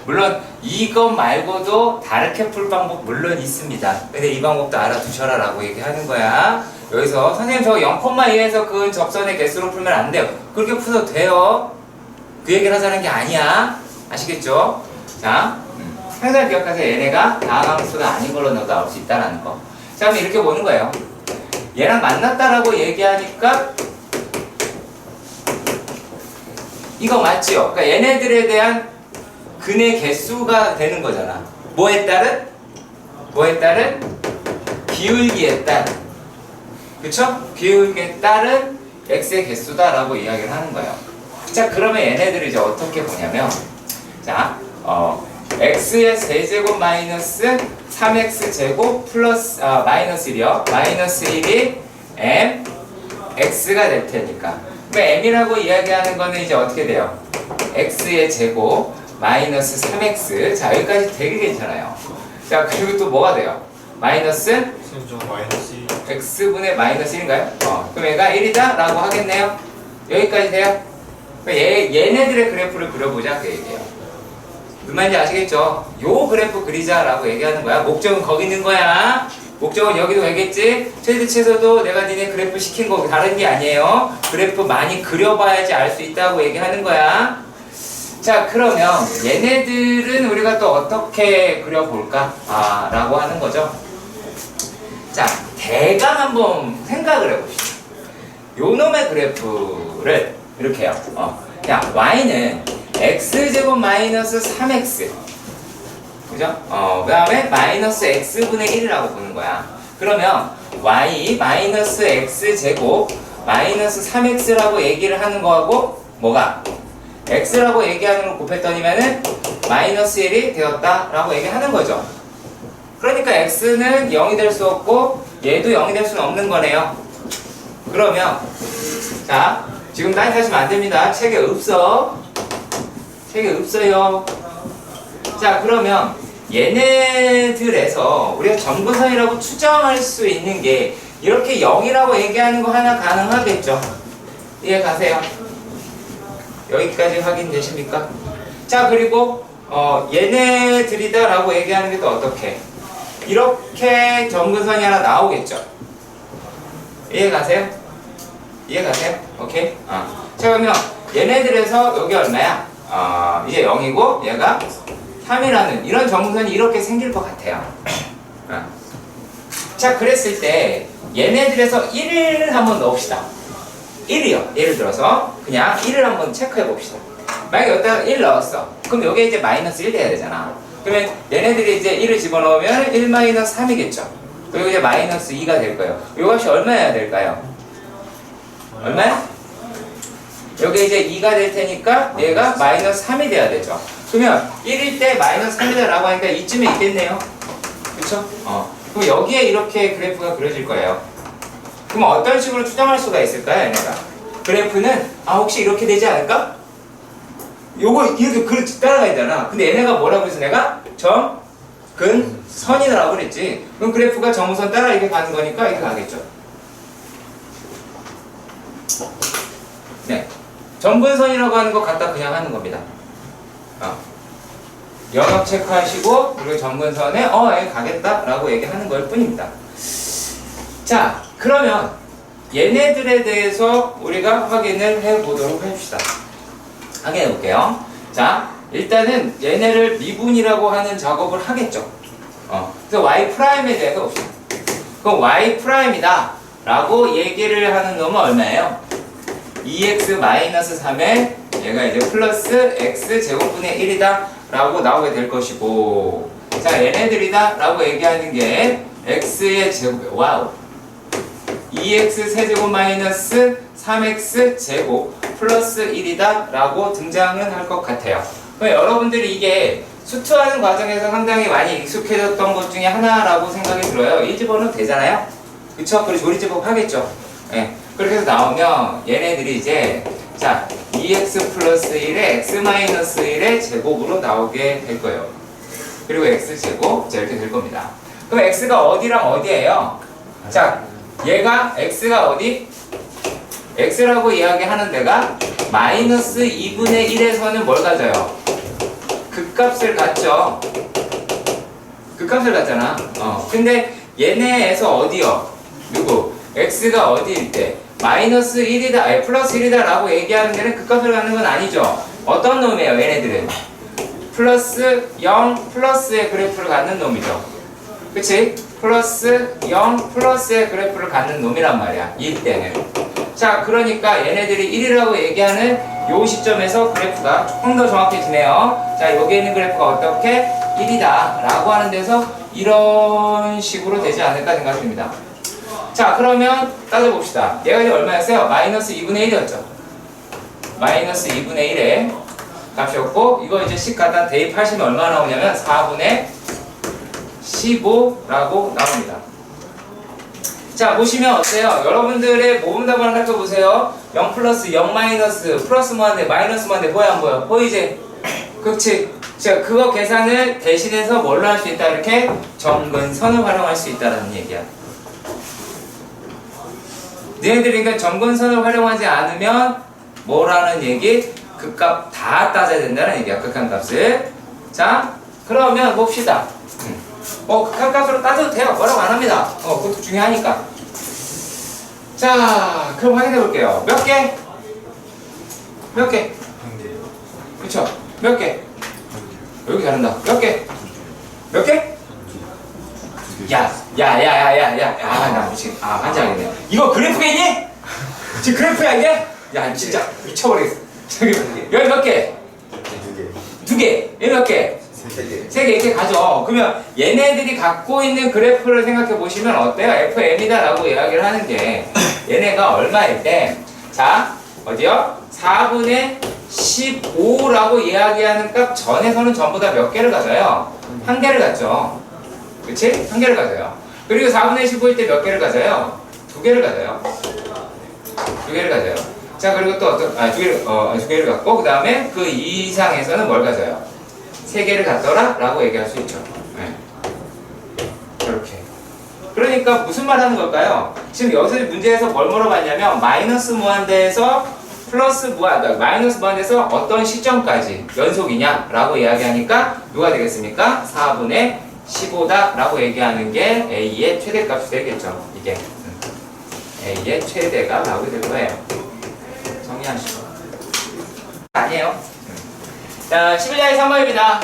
물론 이것 말고도 다르게 풀 방법 물론 있습니다. 근데 이 방법도 알아두셔라 라고 얘기하는 거야. 여기서 선생님 저 0,2에서 그은 접선의 개수로 풀면 안 돼요. 그렇게 풀어도 돼요. 그 얘기를 하자는 게 아니야. 아시겠죠? 자, 항상 기억하세요. 얘네가 다항함수가 아닌 걸로 나올 수 있다는 거. 자, 그럼 이렇게 보는 거예요. 얘랑 만났다라고 얘기하니까 이거 맞지요? 그러니까 얘네들에 대한 근의 개수가 되는 거잖아. 뭐에 따른? 기울기에 따른. 그쵸? 기울기에 따른 x의 개수다라고 이야기를 하는 거예요. 자, 그러면 얘네들을 이제 어떻게 보냐면, 자, x의 세제곱 마이너스 3x 제곱 플러스 마이너스 1이요. 마이너스 1이 m x가 될 테니까. 그럼 m이라고 이야기하는 거는 이제 어떻게 돼요? x의 제곱 마이너스 3x. 자, 여기까지 되게 괜찮아요. 자, 그리고 또 뭐가 돼요? 마이너스 x분의 마이너스 1인가요? 그럼 얘가 1이다 라고 하겠네요. 여기까지 돼요? 얘네들의 그래프를 그려보자 그 얘기예요. 무슨 말인지 아시겠죠? 요 그래프 그리자 라고 얘기하는 거야. 목적은 거기 있는 거야. 목적은 여기도 되겠지? 최대치에서도 내가 니네 그래프 시킨 거 다른 게 아니에요. 그래프 많이 그려봐야지 알 수 있다고 얘기하는 거야. 자, 그러면 얘네들은 우리가 또 어떻게 그려볼까? 라고 하는 거죠. 자, 대강 한번 생각을 해봅시다. 요 놈의 그래프를 이렇게 해요. 야, y는 x제곱 마이너스 3x. 그죠? 그 다음에 마이너스 x분의 1이라고 보는 거야. 그러면 y 마이너스 x제곱 마이너스 3x라고 얘기를 하는 거하고 뭐가? x라고 얘기하는 걸 곱했더니면은 마이너스 1이 되었다라고 얘기하는 거죠. 그러니까 x는 0이 될 수 없고 얘도 0이 될 수는 없는 거네요. 그러면 자, 지금 따뜻하시면 안 됩니다. 책에 없어. 책에 없어요. 자, 그러면 얘네들에서 우리가 점근선이라고 추정할 수 있는 게 이렇게 0이라고 얘기하는 거 하나 가능하겠죠? 이해 가세요? 여기까지 확인되십니까? 자, 그리고 얘네들이다 라고 얘기하는 게 또 어떻게? 이렇게 점근선이 하나 나오겠죠? 이해 가세요? 이해 가세요? 오케이? 자, 그러면 얘네들에서 여기 얼마야? 이제 0이고 얘가 3이라는 이런 점근선이 이렇게 생길 것 같아요. 자, 그랬을 때 얘네들에서 1을 한번 넣읍시다. 1이요. 예를 들어서 그냥 1을 한번 체크해 봅시다. 만약에 여기다가 1 넣었어. 그럼 여기에 이제 마이너스 1 돼야 되잖아. 그러면 얘네들이 이제 1을 집어넣으면 1 마이너스 3이겠죠. 그리고 이제 마이너스 2가 될 거예요. 이 값이 얼마여야 될까요? 얼마야? 여기 이제 2가 될 테니까 얘가 마이너스 3이 돼야 되죠. 그러면 1일 때 마이너스 3이다 라고 하니까 이쯤에 있겠네요. 그쵸? 그럼 여기에 이렇게 그래프가 그려질 거예요. 그럼 어떤 식으로 추정할 수가 있을까요, 얘네가? 그래프는 혹시 이렇게 되지 않을까? 요거 이렇게 따라가야 되잖아. 근데 얘네가 뭐라고 해서 내가 점근선이라고 그랬지. 그럼 그래프가 점근선 따라 이렇게 가는 거니까 이렇게 가겠죠. 네, 점근선이라고 하는 거 갖다 그냥 하는 겁니다. 영역 체크하시고 그리고 점근선에 얘 가겠다라고 얘기하는 걸 뿐입니다. 자, 그러면 얘네들에 대해서 우리가 확인을 해보도록 합시다. 확인해 볼게요. 자, 일단은 얘네를 미분이라고 하는 작업을 하겠죠. 그래서 y''에 대해서 봅시다. 그럼 y''이다 라고 얘기를 하는 놈은 얼마예요? 2x-3에 얘가 이제 플러스 x 제곱분의 1이다 라고 나오게 될 것이고, 자, 얘네들이다 라고 얘기하는 게 x의 제곱, 와우, 2x 세제곱 마이너스 3x 제곱 플러스 1이다 라고 등장은 할 것 같아요. 여러분들이 이게 수투하는 과정에서 상당히 많이 익숙해졌던 것 중에 하나라고 생각이 들어요. 이 집어넣으면 되잖아요. 그쵸? 그리고 조리제법 하겠죠. 네. 그렇게 해서 나오면 얘네들이 이제 자, 2x 플러스 1에 x 마이너스 1의 제곱으로 나오게 될 거예요. 그리고 x 제곱 이렇게 될 겁니다. 그럼 x가 어디랑 어디예요? 자, 얘가 x가 어디? x라고 이야기하는 데가 마이너스 2분의 1에서는 뭘 가져요? 극값을 갖죠. 극값을 갖잖아. 근데 얘네에서 어디요? 누구? x가 어디일 때? 마이너스 1이다, 플러스 1이다 라고 얘기하는 데는 극값을 갖는 건 아니죠. 어떤 놈이에요, 얘네들은? 플러스 0 플러스의 그래프를 갖는 놈이죠. 그치? 플러스 0 플러스의 그래프를 갖는 놈이란 말이야, 이때는. 자, 그러니까 얘네들이 1이라고 얘기하는 요 시점에서 그래프가 조금 더 정확해지네요. 자, 여기 있는 그래프가 어떻게? 1이다 라고 하는 데서 이런 식으로 되지 않을까 생각됩니다. 자, 그러면 따져봅시다. 얘가 이제 얼마였어요? 마이너스 2분의 1이었죠. 마이너스 2분의 1에 값이었고 이거 이제 10 갖다 대입하시면 얼마 나오냐면 4분의 15라고 나옵니다. 자, 보시면 어때요? 여러분들의 모음답을 하나 보세요. 0 플러스 0 마이너스 플러스 뭐한데 마이너스 뭐한데 보여 안 보여? 보이지? 그렇지. 자, 그거 계산을 대신해서 뭘로 할 수 있다? 이렇게 점근선을 활용할 수 있다는 얘기야. 너희들이 그러니까 점근선을 활용하지 않으면 뭐라는 얘기? 극값 다 따져야 된다는 얘기야. 극한값을. 자, 그러면 봅시다. 극한값으로 따져도 돼요. 뭐라고 안 합니다. 그것도 중요하니까. 자, 그럼 확인해 볼게요. 몇 개? 몇 개? 그쵸? 몇 개? 여기 잘한다. 몇 개? 몇 개? 야, 나 미치겠네. 환장하겠네. 이거 그래프겠니? 지금 그래프야, 이게? 야, 진짜 미쳐버리겠어. 여기 몇 개? 두 개. 얘 몇 개? 세 개 이렇게 가죠. 그러면 얘네들이 갖고 있는 그래프를 생각해 보시면 어때요? FM이다 라고 이야기를 하는 게 얘네가 얼마일 때, 자, 어디요? 4분의 15라고 이야기하는 값 전에서는 전부 다 몇 개를 가져요? 한 개를 가죠. 그치? 한 개를 가져요. 그리고 4분의 15일 때 몇 개를 가져요? 두 개를 가져요. 두 개를 가져요. 자, 그리고 또 두 개를 갖고, 그 다음에 그 이상에서는 뭘 가져요? 세 개를 갖더라? 라고 얘기할 수 있죠. 네. 이렇게. 그러니까 무슨 말 하는 걸까요? 지금 여기서 문제에서 뭘 물어봤냐면, 마이너스 무한대에서 플러스 무한대, 마이너스 무한대에서 어떤 시점까지 연속이냐? 라고 이야기하니까, 누가 되겠습니까? 4분의 15다 라고 얘기하는 게 A의 최대값이 되겠죠. 이게. A의 최대가 나오게 될 거예요. 정리하시고. 아니에요. 자, 11자의 3번입니다.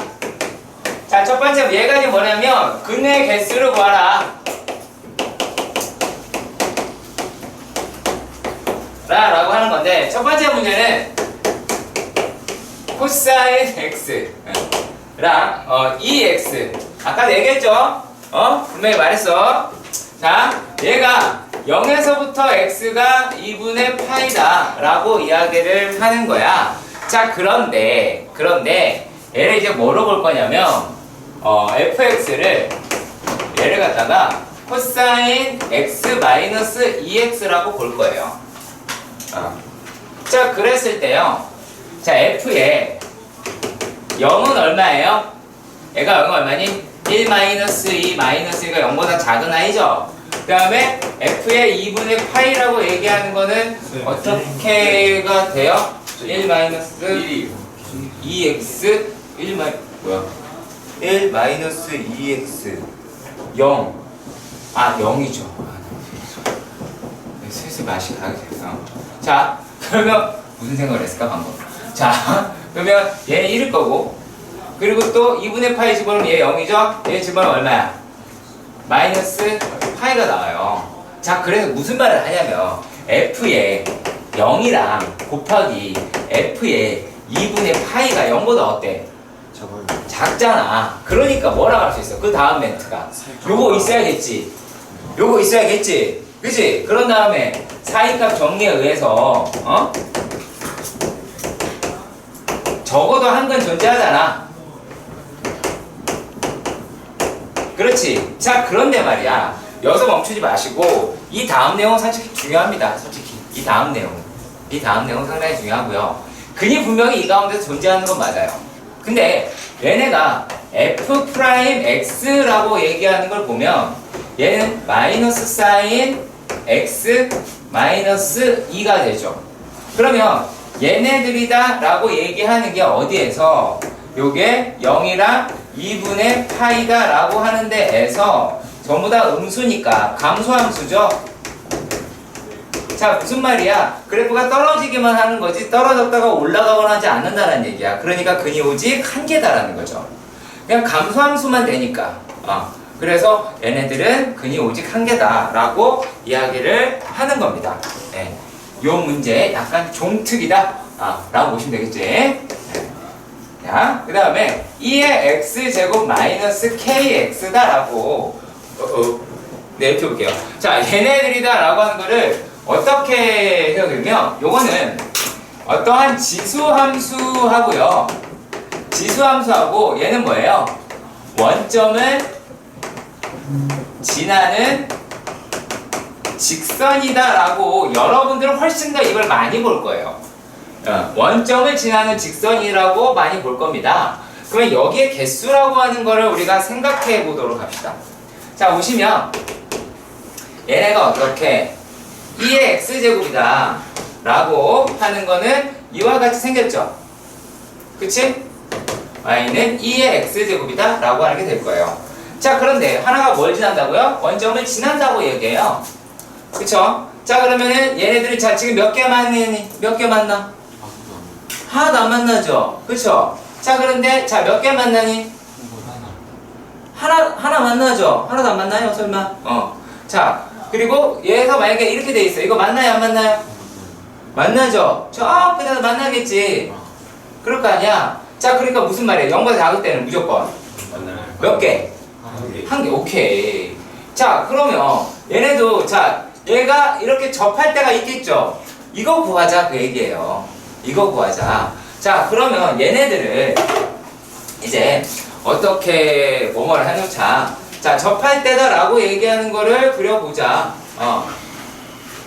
자, 첫 번째 예간이 뭐냐면 근의 개수를 구하라 라고 하는 건데, 첫 번째 문제는 코사인 x 랑 EX 아까 얘기했죠? 분명히 말했어. 자, 얘가 0에서부터 x가 2분의 파이다 라고 이야기를 하는 거야. 자, 그런데 얘를 이제 뭐로 볼 거냐면 fx를 얘를 갖다가 코사인 x 마이너스 2x라고 볼 거예요. 자, 그랬을 때요. 자, f에 0은 얼마예요? 얘가 0은 얼마니? 1 마이너스 2 마이너스 2가 0보다 작은 아이죠? 그 다음에 f의 2분의 파이라고 얘기하는 거는 어떻게가 돼요? 1 마이너스 2x 1 마이너스 2x 0. 0이죠. 슬슬 맛이 가겠어요. 자, 그러면 무슨 생각을 했을까 방금? 자, 그러면 얘는 1일 거고, 그리고 또 2분의 파이 집어넣으면 얘 0이죠? 얘 집어넣으면 얼마야? 마이너스 파이가 나와요. 자, 그래서 무슨 말을 하냐면 f에 0이랑 곱하기 f에 2분의 파이가 0보다 어때? 작잖아. 그러니까 뭐라고 할 수 있어? 그 다음 멘트가 요거 있어야겠지. 요거 있어야겠지. 그치? 그런 다음에 사인값 정리에 의해서 적어도 한 건 존재하잖아. 그렇지. 자, 그런데 말이야, 여기서 멈추지 마시고 이 다음 내용 솔직히 중요합니다. 솔직히 이 다음 내용 상당히 중요하고요. 근이 분명히 이 가운데서 존재하는 건 맞아요. 근데 얘네가 f'x라고 얘기하는 걸 보면 얘는 마이너스 사인 x 마이너스 2가 되죠. 그러면 얘네들이다 라고 얘기하는 게 어디에서? 요게 0이랑 2분의 파이다 라고 하는 데에서 전부 다 음수니까 감소함수죠. 자, 무슨 말이야? 그래프가 떨어지기만 하는 거지 떨어졌다가 올라가거나 하지 않는다는 얘기야. 그러니까 근이 오직 한 개다라는 거죠. 그냥 감소함수만 되니까. 그래서 얘네들은 근이 오직 한 개다라고 이야기를 하는 겁니다. 네. 요 문제 약간 종특이다 라고 보시면 되겠지. 네. 자, 그 다음에 2의 x제곱 마이너스 kx다 라고 네, 이렇게 볼게요. 자, 얘네들이다 라고 하는 거를 어떻게 해석하면 요거는 어떠한 지수함수하고요. 지수함수하고 얘는 뭐예요? 원점을 지나는 직선이다라고 여러분들은 훨씬 더 이걸 많이 볼 거예요. 원점을 지나는 직선이라고 많이 볼 겁니다. 그러면 여기에 개수라고 하는 거를 우리가 생각해 보도록 합시다. 자, 보시면 얘네가 어떻게 2의 x제곱이다 라고 하는 거는 이와 같이 생겼죠. 그치? y는 2의 x제곱이다 라고 하는 게 될 거예요. 자, 그런데 하나가 뭘 지난다고요? 원점을 지난다고 얘기해요. 그쵸? 자, 그러면은 얘네들이 자 지금 몇 개 만나? 하나도 안 만나죠? 그쵸? 자, 그런데 자 몇 개 만나니? 하나 만나죠? 하나도 안 만나요? 설마? 자, 그리고 얘가 만약에 이렇게 돼 있어. 이거 만나요? 안 만나요? 만나죠? 저 그냥 만나겠지. 그럴 거 아니야? 자, 그러니까 무슨 말이에요? 0보다 작을 때는 무조건 몇 개? 한 개. 오케이. 자, 그러면 얘네도 자 얘가 이렇게 접할 때가 있겠죠? 이거 구하자 그 얘기예요. 이거 구하자. 자, 그러면 얘네들을 이제 어떻게 뭐뭐를 해놓자. 자, 접할 때다 라고 얘기하는 거를 그려보자.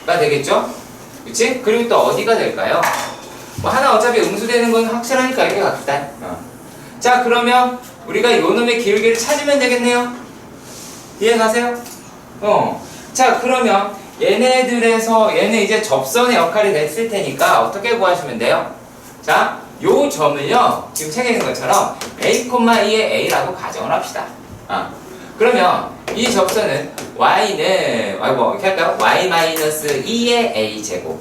가 되겠죠? 그치? 그리고 또 어디가 될까요? 뭐 하나 어차피 음수되는 건 확실하니까 이렇게 갑시다. 자, 그러면 우리가 요 놈의 기울기를 찾으면 되겠네요. 이해 가세요? 자, 그러면 얘네들에서 얘는 이제 접선의 역할이 됐을 테니까 어떻게 구하시면 돼요? 자, 요 점을요 지금 책에 있는 것처럼 a,2의 a라고 가정을 합시다. 그러면 이 접선은 y는 이렇게 할까요? y-2의 a제곱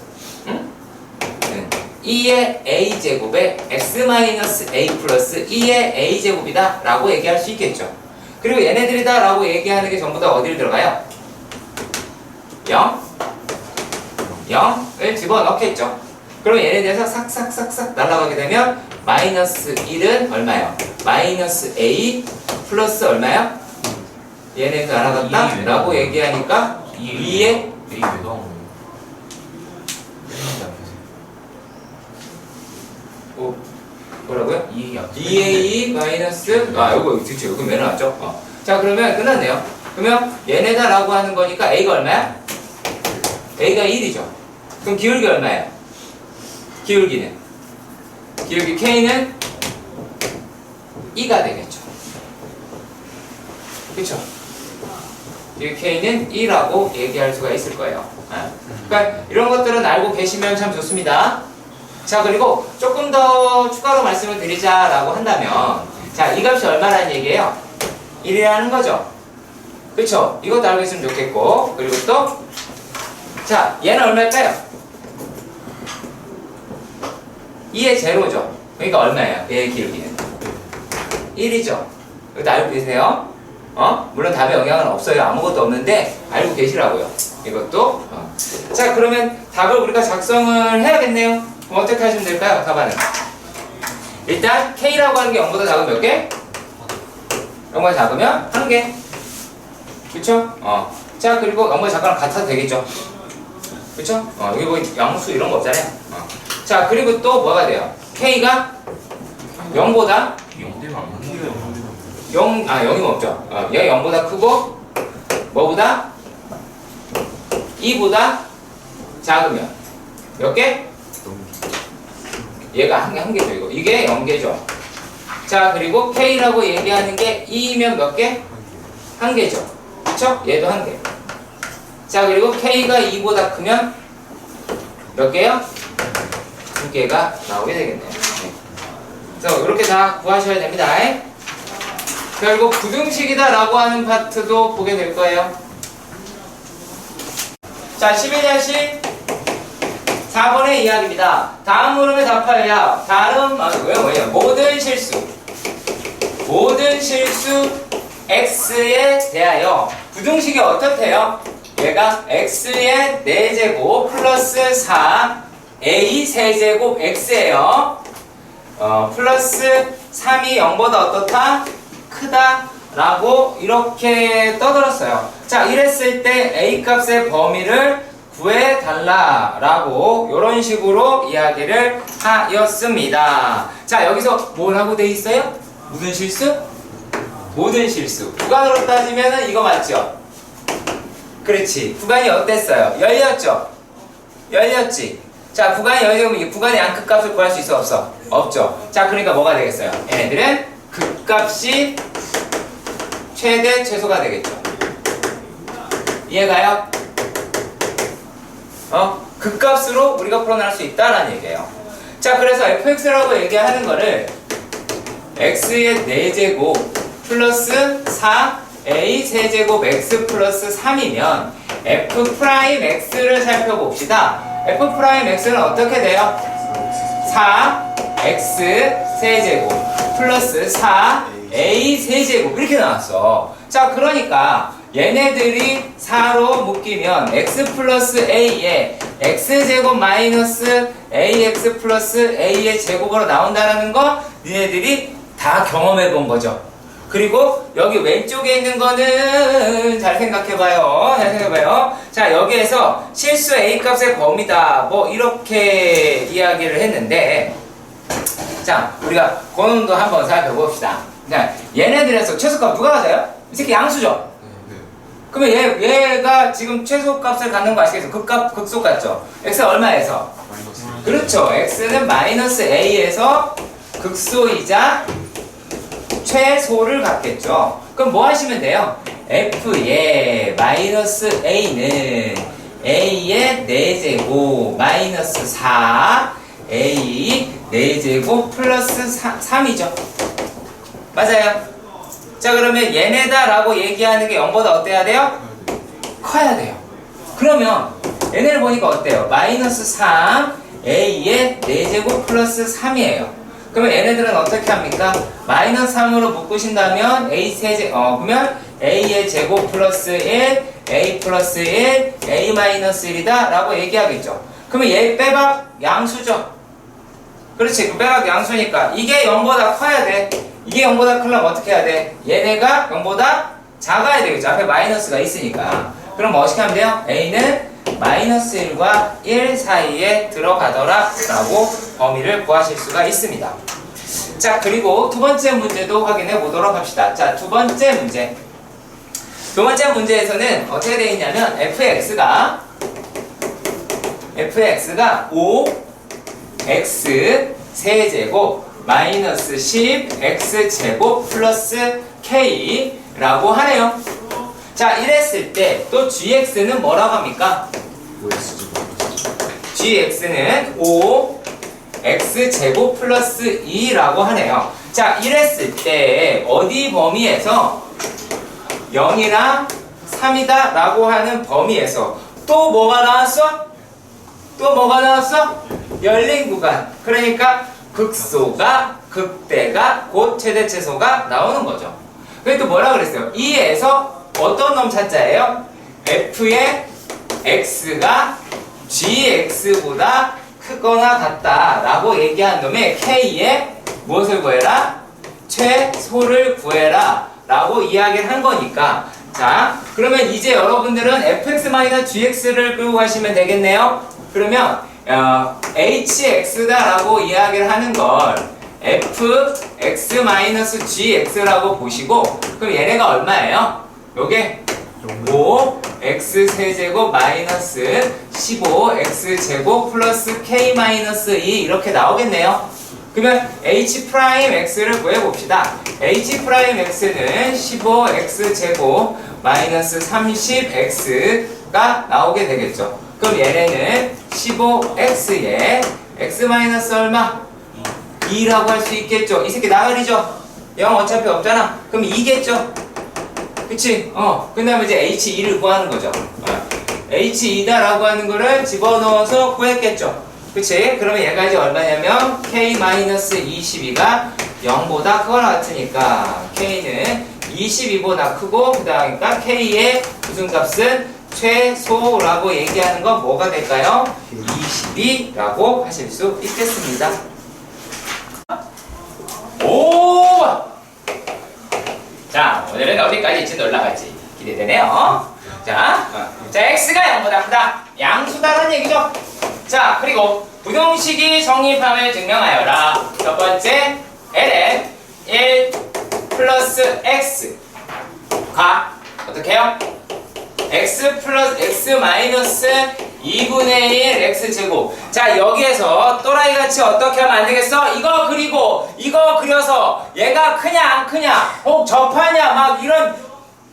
2의 a제곱에 x-a 플러스 2의 a제곱이다 라고 얘기할 수 있겠죠. 그리고 얘네들이다 라고 얘기하는 게 전부 다 어디를 들어가요? 0을 집어넣겠죠. 그럼 얘네들에서 싹싹싹싹 날아가게 되면 마이너스 1은 얼마예요? 마이너스 a 플러스 얼마야? 얘네도 날아갔다? 라고 얘기하니까 2의 뭐라고요? 2a 마이너스 요거 그쵸 여기 왜 나왔죠? 자, 그러면 끝났네요. 그러면 얘네다 라고 하는 거니까 a가 얼마야? a가 1이죠. 그럼 기울기 얼마예요? 기울기 k는 2가 되겠죠. 그쵸? 이 k는 2라고 얘기할 수가 있을 거예요. 그러니까 이런 것들은 알고 계시면 참 좋습니다. 자, 그리고 조금 더 추가로 말씀을 드리자라고 한다면, 자, 이 값이 얼마라는 얘기예요? 1이라는 거죠. 그쵸? 이것도 알고 있으면 좋겠고, 그리고 또, 자, 얘는 얼마일까요? 2의 제로죠. 그러니까 얼마예요? 얘의 기울기는? 1이죠. 이것도 알고 계세요? 물론 답에 영향은 없어요. 아무것도 없는데, 알고 계시라고요. 이것도. 자, 그러면 답을 우리가 작성을 해야겠네요. 그럼 어떻게 하시면 될까요? 답안은 일단 K라고 하는 게 0보다 작으면 몇 개? 0보다 작으면 1개. 그쵸? 자, 그리고 0보다 작거나 같아도 되겠죠? 그쵸? 여기 뭐 양수 이런 거 없잖아요. 자, 그리고 또 뭐가 돼요? K가 0보다 0이면 없죠. 얘가 0보다 크고 뭐보다? 2보다 작으면 몇 개? 얘가 한 개죠. 이게 0개죠. 자, 그리고 K라고 얘기하는 게 2면 몇 개? 1개죠. 그쵸? 얘도 1개. 자, 그리고 K가 2보다 크면 몇 개요? 2개가 나오게 되겠네요. 그래서 이렇게 다 구하셔야 됩니다. 결국 부등식이다 라고 하는 파트도 보게 될 거예요. 자, 11-4번의 이야기입니다. 다음 물음에 답하여야 다른 뭐예요? 모든 실수 x에 대하여 부등식이 어떻대요? 얘가 x의 4제곱 플러스 4a 세제곱 x예요. 플러스 3이 0보다 어떻다? 크다 라고 이렇게 떠들었어요. 자, 이랬을 때 a 값의 범위를 구해달라라고 이런 식으로 이야기를 하였습니다. 자, 여기서 뭐라고 돼 있어요? 무슨 실수? 모든 실수. 구간으로 따지면은 이거 맞죠? 그렇지. 구간이 어땠어요? 열렸죠? 열렸지. 자, 구간이 열리면 이 구간의 양극값을 구할 수 있어 없어? 없죠. 자, 그러니까 뭐가 되겠어요? 얘네들은 극값이 최대 최소가 되겠죠. 이해가요? 극값으로 우리가 풀어낼 수 있다라는 얘기예요. 자, 그래서 fx라고 얘기하는 거를 x의 4제곱 플러스 4a 세제곱 x 플러스 3이면 f'x를 살펴봅시다. f'x는 어떻게 돼요? 4x 세제곱 플러스 4a 세제곱 이렇게 나왔어. 자, 그러니까 얘네들이 4로 묶이면 x 플러스 a에 x제곱 마이너스 ax 플러스 a의 제곱으로 나온다는 거 니네들이 다 경험해 본 거죠. 그리고 여기 왼쪽에 있는 거는 잘 생각해봐요. 잘 생각해봐요. 자, 여기에서 실수 a값의 범위다. 뭐 이렇게 이야기를 했는데, 자, 우리가 그 놈도 한번 살펴봅시다. 자, 얘네들에서 최소값 누가 가져요? 이 새끼 양수죠? 그러면 얘가 지금 최소값을 갖는 거 아시겠어요? 극소 같죠? x가 얼마에서? 그렇죠. x는 마이너스 a에서 극소이자 최소를 갖겠죠. 그럼 뭐 하시면 돼요? f의 마이너스 a는 a의 4제곱 마이너스 4 a 4제곱 플러스 3이죠. 맞아요. 자, 그러면 얘네다 라고 얘기하는 게 0보다 어때야 돼요? 커야 돼요. 그러면 얘네를 보니까 어때요? 마이너스 3 a의 4제곱 플러스 3이에요. 그러면 얘네들은 어떻게 합니까? 마이너스 3으로 묶으신다면 a 세제곱 그러면 a의 제곱 플러스 1 a 플러스 1 a 마이너스 1이다 라고 얘기하겠죠. 그러면 얘 빼박 양수죠. 그렇지. 그 빼박 양수니까 이게 0보다 커야 돼. 이게 0보다 크려면 어떻게 해야 돼? 얘네가 0보다 작아야 되겠죠. 앞에 마이너스가 있으니까. 그럼 뭐 어떻게 하면 돼요? a는 마이너스 1과 1 사이에 들어가더라 라고 범위를 구하실 수가 있습니다. 자, 그리고 두 번째 문제도 확인해 보도록 합시다. 자, 두 번째 문제. 두 번째 문제에서는 어떻게 되어 있냐면 fx가 5x 세제곱 마이너스 10x 제곱 플러스 k 라고 하네요. 자, 이랬을 때 또 gx는 뭐라고 합니까? gx는 5x 제곱 플러스 2라고 하네요. 자, 이랬을 때 어디 범위에서 0이랑 3이다 라고 하는 범위에서 또 뭐가 나왔어? 또 뭐가 나왔어? 열린 구간. 그러니까 극소가 극대가 곧 최대 최소가 나오는 거죠. 그게 또 뭐라 그랬어요? 2에서 어떤 놈 찾자예요? f의 x가 gx보다 크거나 같다 라고 얘기한 놈의 k의 무엇을 구해라? 최소를 구해라 라고 이야기를 한 거니까, 자, 그러면 이제 여러분들은 fx-gx를 끌고 가시면 되겠네요. 그러면 hx다 라고 이야기를 하는 걸 fx-gx라고 보시고, 그럼 얘네가 얼마예요? 요게 5x 세제곱 마이너스 15x 제곱 플러스 k 마이너스 2 이렇게 나오겠네요. 그러면 h'x를 구해봅시다. h'x는 15x 제곱 마이너스 30x가 나오게 되겠죠. 그럼 얘네는 15x에 x 마이너스 얼마? 2라고 할 수 있겠죠. 이 새끼 나가리죠? 0 어차피 없잖아. 그럼 2겠죠? 그치? 그 다음에 이제 h2를 구하는 거죠. h2다 라고 하는 거를 집어넣어서 구했겠죠. 그치? 그러면 얘가 이제 얼마냐면 k-22가 0보다 크거나 같으니까 k는 22보다 크고, 그 다음이니까 k의 무슨 값은 최소라고 얘기하는 건 뭐가 될까요? 22라고 하실 수 있겠습니다. 오! 자, 오늘은 어디까지 올라갈지 기대되네요. 자, 자, x가 0보다 크다. 양수다라는 얘기죠. 자, 그리고 부등식이 성립함을 증명하여라. 첫 번째, ln 1 플러스 x가 어떻게 해요? x 플러스 x 마이너스 2분의 1 x제곱. 자, 여기에서 또라이같이 어떻게 하면 안 되겠어? 이거 그리고 이거 그려서 얘가 크냐 안 크냐 혹 접하냐 막 이런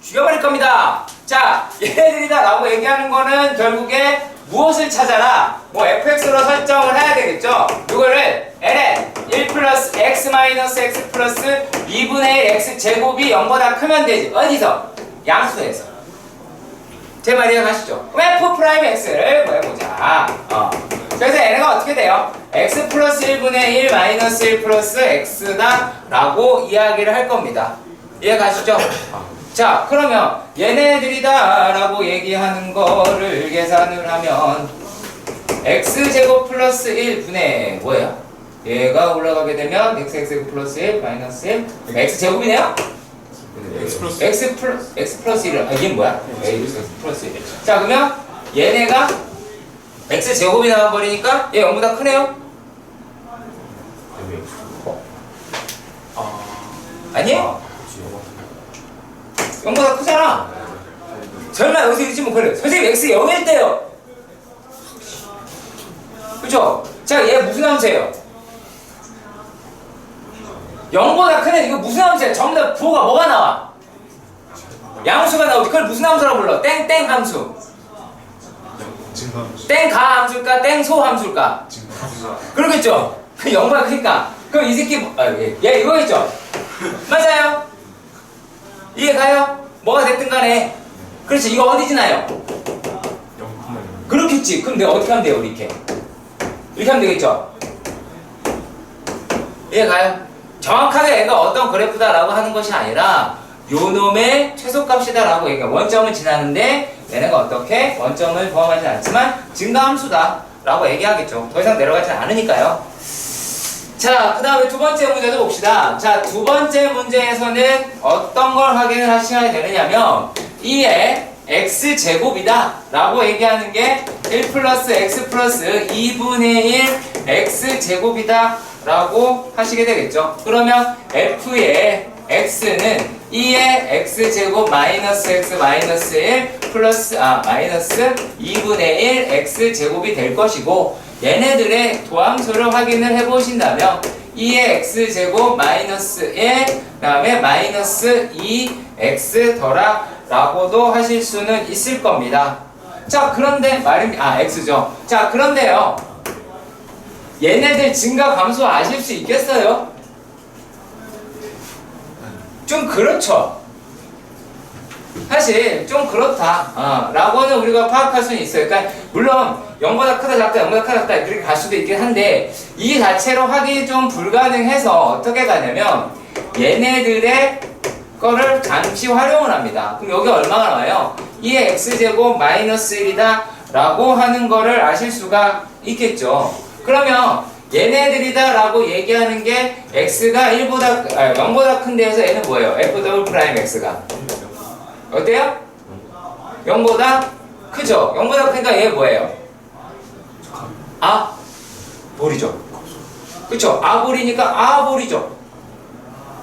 죽여버릴 겁니다. 자, 얘네들이다 라고 얘기하는 거는 결국에 무엇을 찾아라? 뭐 fx로 설정을 해야 되겠죠? 이거를 ln 1 플러스 x 마이너스 x 플러스 2분의 1 x제곱이 0보다 크면 되지. 어디서? 양수에서. 제 말 이해가시죠? f 프라임 x를 구해보자. 그래서 얘네가 어떻게 돼요? x 플러스 1분의 1 마이너스 1 플러스 x다 라고 이야기를 할 겁니다. 이해가시죠? 자, 그러면 얘네들이다 라고 얘기하는 거를 계산을 하면 x제곱 플러스 1분의 뭐예요? 얘가 올라가게 되면 x제곱 플러스 1 마이너스 1 x제곱이네요? x 플러스 1 이게 뭐야? x 플러스 1. 자, 그러면 얘네가 x제곱이 나와버리니까 얘 0보다 크네요? 아니에요? 0보다 크잖아. 설마 여기서 이러지 뭐 그래. 선생님 x 0일 때요. 그쵸? 자, 얘 무슨 함수예요? 0보다 크네. 이거 무슨 함수야? 전부 다 부호가 뭐가 나와? 양수가 나오지. 그걸 무슨 함수라고 불러? 땡땡 함수. 땡가 함수일까? 땡소 함수일까? 그러겠죠? 0보다 크니까. 그럼 이 새끼 얘 이거겠죠? 맞아요? 이해가요? 뭐가 됐든 간에. 그렇지. 이거 어디 지나요? 그렇겠지. 그럼 내가 어떻게 하면 돼요? 이렇게 하면 되겠죠? 이해가요? 정확하게 얘가 어떤 그래프다라고 하는 것이 아니라 요놈의 최소값이다라고 얘기해요. 원점을 지나는데 얘네가 어떻게? 원점을 포함하지 않지만 증가함수다 라고 얘기하겠죠. 더 이상 내려가지 않으니까요. 자, 그 다음에 두 번째 문제도 봅시다. 자, 두 번째 문제에서는 어떤 걸 확인을 하셔야 되느냐면 이에 x제곱이다 라고 얘기하는 게 1 플러스 x 플러스 2분의 1 x제곱이다 라고 하시게 되겠죠. 그러면 f의 x는 2의 x제곱 마이너스 x 마이너스 1 플러스 마이너스 2분의 1 x제곱이 될 것이고, 얘네들의 도함수를 확인을 해보신다면 2의 x제곱 마이너스 1 그 다음에 마이너스 2x 더라 라고도 하실 수는 있을 겁니다. 자, 그런데 x죠. 자, 그런데요, 얘네들 증가 감소 아실 수 있겠어요? 좀 그렇죠. 사실 좀 그렇다 라고는 우리가 파악할 수는 있어요. 그러니까 물론 0보다 크다 작다 0보다 크다 작다 이렇게 갈 수도 있긴 한데 이 자체로 확인이 좀 불가능해서 어떻게 가냐면 얘네들의 거를 잠시 활용을 합니다. 그럼 여기 얼마가 나와요? 2의 x제곱 마이너스 1이다 라고 하는 거를 아실 수가 있겠죠. 그러면 얘네들이다 라고 얘기하는 게 x가 0보다 큰 데에서 얘는 뭐예요? f 더블 프라임 x가 어때요? 0보다 크죠? 0보다 크니까 얘 뭐예요? 볼이죠. 그쵸? 볼이니까 볼이죠.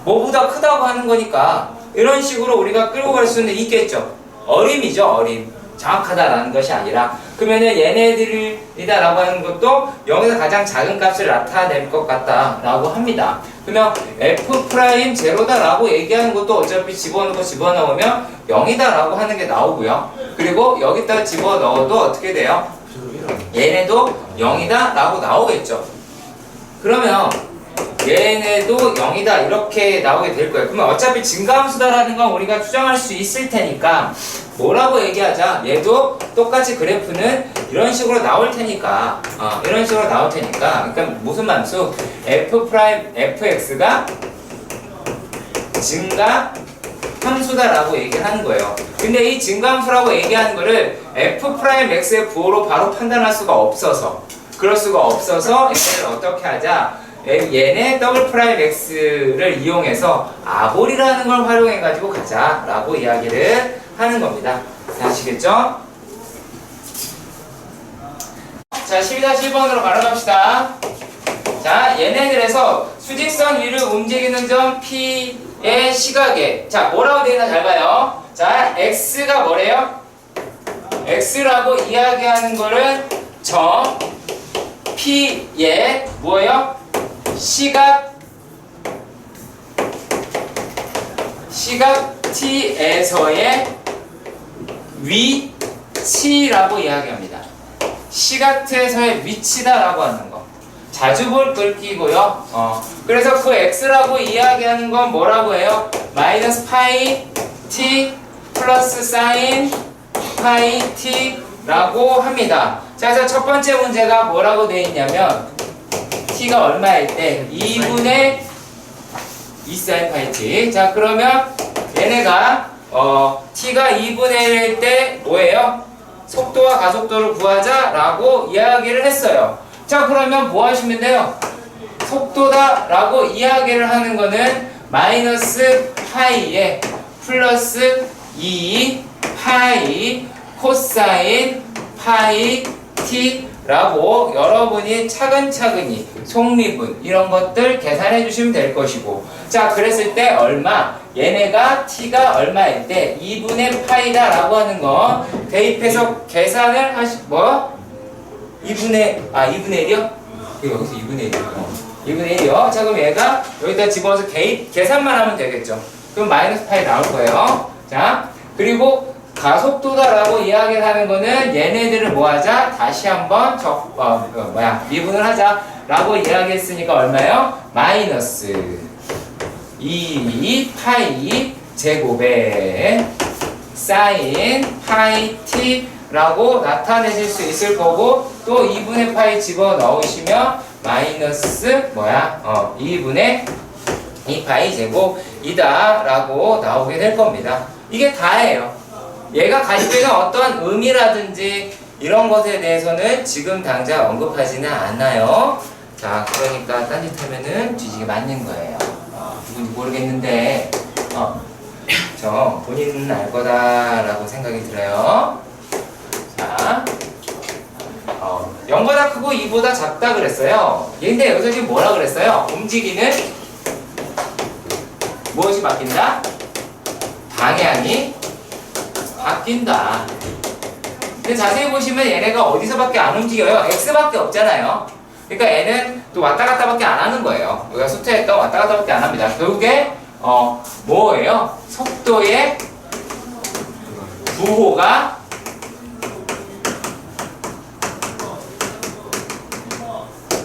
뭐보다 크다고 하는 거니까 이런 식으로 우리가 끌고 갈 수는 있겠죠. 어림이죠, 어림. 정확하다라는 것이 아니라. 그러면은 얘네들이다 라고 하는 것도 0에서 가장 작은 값을 나타낼 것 같다 라고 합니다. 그러면 f'0다 라고 얘기하는 것도 어차피 집어넣으면 0이다 라고 하는 게 나오고요. 그리고 여기다 집어넣어도 어떻게 돼요? 얘네도 0이다 라고 나오겠죠. 그러면 얘네도 0이다 이렇게 나오게 될 거예요. 그러면 어차피 증가함수다라는 건 우리가 추정할 수 있을 테니까 뭐라고 얘기하자? 얘도 똑같이 그래프는 이런 식으로 나올 테니까 이런 식으로 나올 테니까 그러니까 무슨 함수? fx가 증가 함수다라고 얘기하는 거예요. 근데 이 증가함수라고 얘기하는 거를 f'x의 부호로 바로 판단할 수가 없어서 그럴 수가 없어서 얘를 어떻게 하자? 얘네 더블 프라임 x를 이용해서 아볼이라는 걸 활용해 가지고 가자 라고 이야기를 하는 겁니다. 아시겠죠? 자, 12-1번으로 바로 갑시다. 자, 얘네들에서 수직선 위를 움직이는 점 P의 시각에. 자, 뭐라고 되어 있나 잘 봐요. 자, X가 뭐래요? X라고 이야기하는 거는 점 P의 뭐예요? 시각 T에서의 위치라고 이야기합니다. 시각 T에서의 위치다라고 하는 거. 자주 볼 걸 끼고요. 그래서 그 X라고 이야기하는 건 뭐라고 해요? 마이너스 파이 T 플러스 사인 파이 T라고 합니다. 자, 그래서 첫 번째 문제가 뭐라고 되어 있냐면 T가 얼마일 때 2분의 2 사인 파이 T. 자, 그러면 얘네가 T가 2분의 1일 때 뭐예요? 속도와 가속도를 구하자라고 이야기를 했어요. 자, 그러면 뭐 하시면 돼요? 속도다라고 이야기를 하는 거는 마이너스 파이에 플러스 2 파이 코사인 파이 T라고 여러분이 차근차근히 속미분 이런 것들 계산해 주시면 될 것이고, 자, 그랬을 때 얼마? 얘네가 T가 얼마일 때 2분의 파이다 라고 하는 거 대입해서 계산을 뭐? 2분의 1이요? 여기서 2분의 1이요. 2분의 1이요. 자, 그럼 얘가 여기다 집어넣어서 계산만 하면 되겠죠. 그럼 마이너스 파이 나올 거예요. 자, 그리고 가속도다라고 이야기를 하는 거는 얘네들을 뭐 하자? 다시 한번 미분을 하자라고 이야기했으니까 얼마예요? 마이너스 2 파이 제곱에 사인 파이 T라고 나타내실 수 있을 거고, 또 2분의 파이 집어넣으시면 마이너스 2분의 2 파이 제곱이다 라고 나오게 될 겁니다. 이게 다예요. 얘가 가지고 있는 어떠한 의미라든지 이런 것에 대해서는 지금 당장 언급하지는 않아요. 자, 그러니까 딴짓하면은 뒤지게 맞는 거예요. 누군지 모르겠는데 저 본인은 알 거다라고 생각이 들어요. 자, 0보다 크고 2보다 작다 그랬어요. 근데 여기서 지금 뭐라 그랬어요? 움직이는 무엇이 바뀐다? 방향이 바뀐다. 근데 자세히 보시면 얘네가 어디서밖에 안 움직여요? X밖에 없잖아요. 그러니까 얘는 또 왔다 갔다밖에 안 하는 거예요. 우리가 수트했던 왔다 갔다밖에 안 합니다. 결국에 뭐예요? 속도의 부호가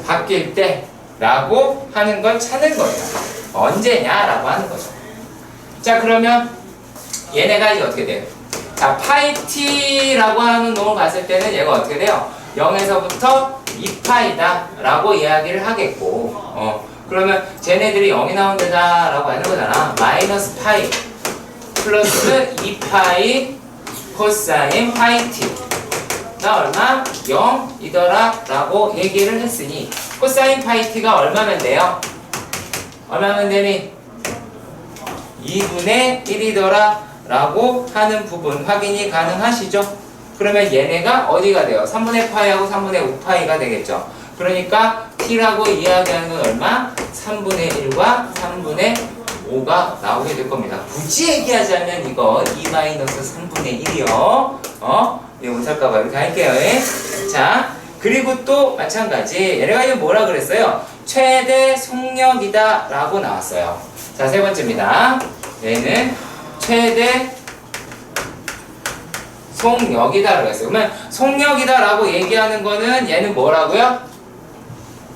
바뀔 때 라고 하는 걸 찾는 거예요. 언제냐라고 하는 거죠. 자, 그러면 얘네가 이제 어떻게 돼요? 자, 파이 t라고 하는 놈을 봤을 때는 얘가 어떻게 돼요? 0에서부터 2파이다 라고 이야기를 하겠고, 그러면 쟤네들이 0이 나온 데다 라고 하는 거잖아. 마이너스 파이 플러스 2파이 코사인 파이 t 나 얼마? 0이더라 라고 얘기를 했으니 코사인 파이 t가 얼마면 돼요? 얼마면 되니? 2분의 1이더라 라고 하는 부분 확인이 가능하시죠? 그러면 얘네가 어디가 돼요? 3분의 파이하고 3분의 5파이가 되겠죠? 그러니까 t라고 이야기하는 건 얼마? 3분의 1과 3분의 5가 나오게 될 겁니다. 굳이 얘기하자면 이거 2-3분의 1이요. 이거 못 살까봐 이렇게 할게요. 자, 그리고 또 마찬가지 얘네가 이거 뭐라 그랬어요? 최대 속력이다 라고 나왔어요. 자, 세 번째입니다. 얘는 최대 속력이다 라고 했어요. 그러면 속력이다 라고 얘기하는 거는 얘는 뭐라고요?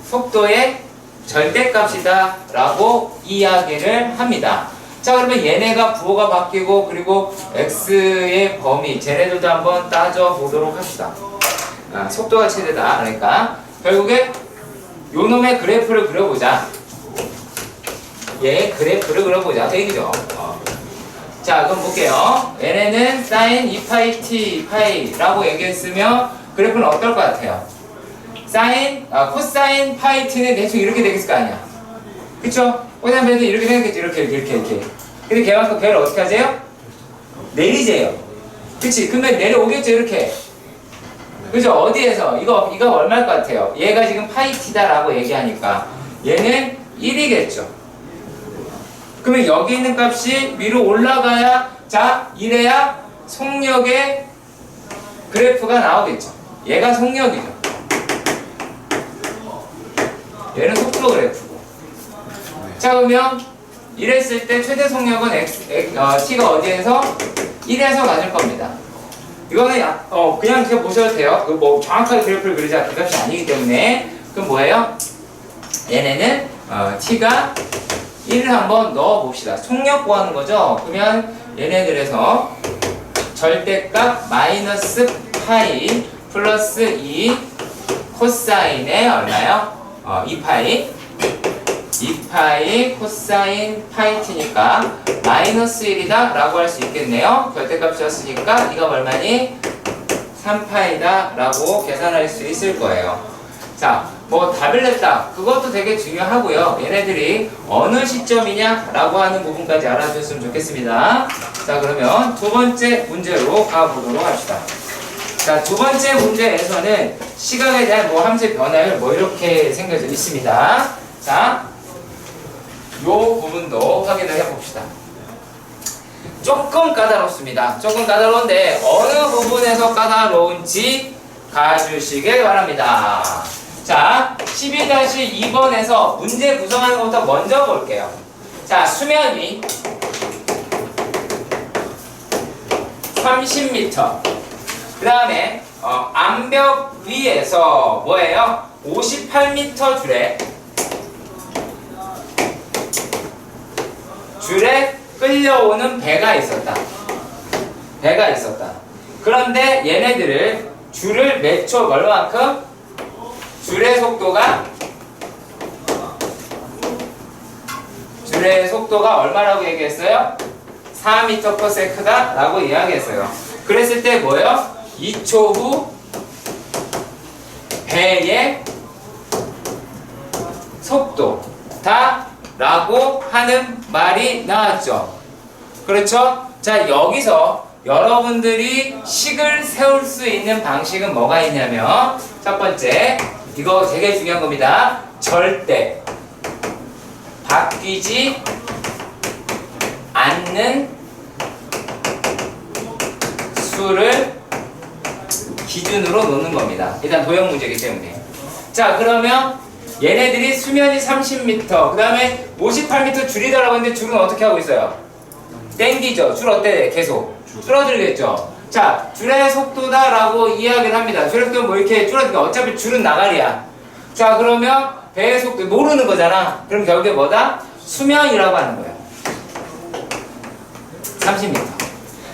속도의 절대값이다 라고 이야기를 합니다. 자, 그러면 얘네가 부호가 바뀌고 그리고 x의 범위 쟤네들도 한번 따져보도록 합시다. 속도가 최대다. 그러니까 결국에 요 놈의 그래프를 그려보자. 얘 그래프를 그려보자. 되겠죠? 자, 그럼 볼게요. 얘네는 sin 2파이 t 파이라고 얘기했으면 그래프는 어떨 것 같아요? 코사인 파이 t는 대충 이렇게 되겠을 거 아니야. 그쵸? 코사인 파이 t는 이렇게 되겠지. 이렇게. 근데 걔만큼 걔를 어떻게 하세요? 내리세요. 그치? 그러면 내려오겠죠, 이렇게. 그죠? 어디에서? 이거 얼마일 것 같아요? 얘가 지금 파이 t다라고 얘기하니까 얘는 1이겠죠. 그러면 여기 있는 값이 위로 올라가야, 자, 이래야 속력의 그래프가 나오겠죠. 얘가 속력이죠. 얘는 속도 그래프고. 자, 그러면 이랬을 때 최대 속력은 t가 어디에서? 1에서 가질 겁니다. 이거는 그냥 이렇게 보셔도 돼요. 뭐 정확하게 그래프를 그리자 그 값이 아니기 때문에. 그럼 뭐예요? 얘네는 t가 1을 한번 넣어 봅시다. 속력 구하는 거죠. 그러면 얘네들에서 절대값 마이너스 파이 플러스 2 코사인에 얼마요? 2파이 코사인 파이 t니까 마이너스 1이다 라고 할 수 있겠네요. 절대값이었으니까 이가 얼마니? 3파이다 라고 계산할 수 있을 거예요. 자, 뭐 답을 냈다. 그것도 되게 중요하고요. 얘네들이 어느 시점이냐 라고 하는 부분까지 알아주셨으면 좋겠습니다. 자, 그러면 두 번째 문제로 가보도록 합시다. 자, 두 번째 문제에서는 시각에 대한 뭐 함수의 변화율 뭐 이렇게 생겨져 있습니다. 자, 요 부분도 확인을 해봅시다. 조금 까다롭습니다. 조금 까다로운데 어느 부분에서 까다로운지 가주시길 바랍니다. 자, 12-2번에서 문제 구성하는 것부터 먼저 볼게요. 자, 수면 위 30m. 그 다음에 암벽 위에서 뭐예요? 58m 줄에 끌려오는 배가 있었다. 그런데 얘네들을 줄을 몇 초 얼마만큼? 줄의 속도가 얼마라고 얘기했어요? 4m/s다 라고 이야기했어요. 그랬을 때 뭐예요? 2초 후 배의 속도다 라고 하는 말이 나왔죠. 그렇죠? 자, 여기서 여러분들이 식을 세울 수 있는 방식은 뭐가 있냐면 첫 번째, 이거 되게 중요한 겁니다. 절대 바뀌지 않는 수를 기준으로 놓는 겁니다. 일단 도형 문제이기 때문에. 자, 그러면 얘네들이 수면이 30m, 그 다음에 58m 줄이더라고 했는데 줄은 어떻게 하고 있어요? 땡기죠. 줄 어때? 계속 줄어들겠죠. 자, 줄의 속도다라고 이야기를 합니다. 줄의 속도는 뭐 이렇게 줄어드니까 어차피 줄은 나가리야. 자, 그러면 배의 속도 모르는 거잖아. 그럼 결국에 뭐다? 수면이라고 하는 거야. 30m.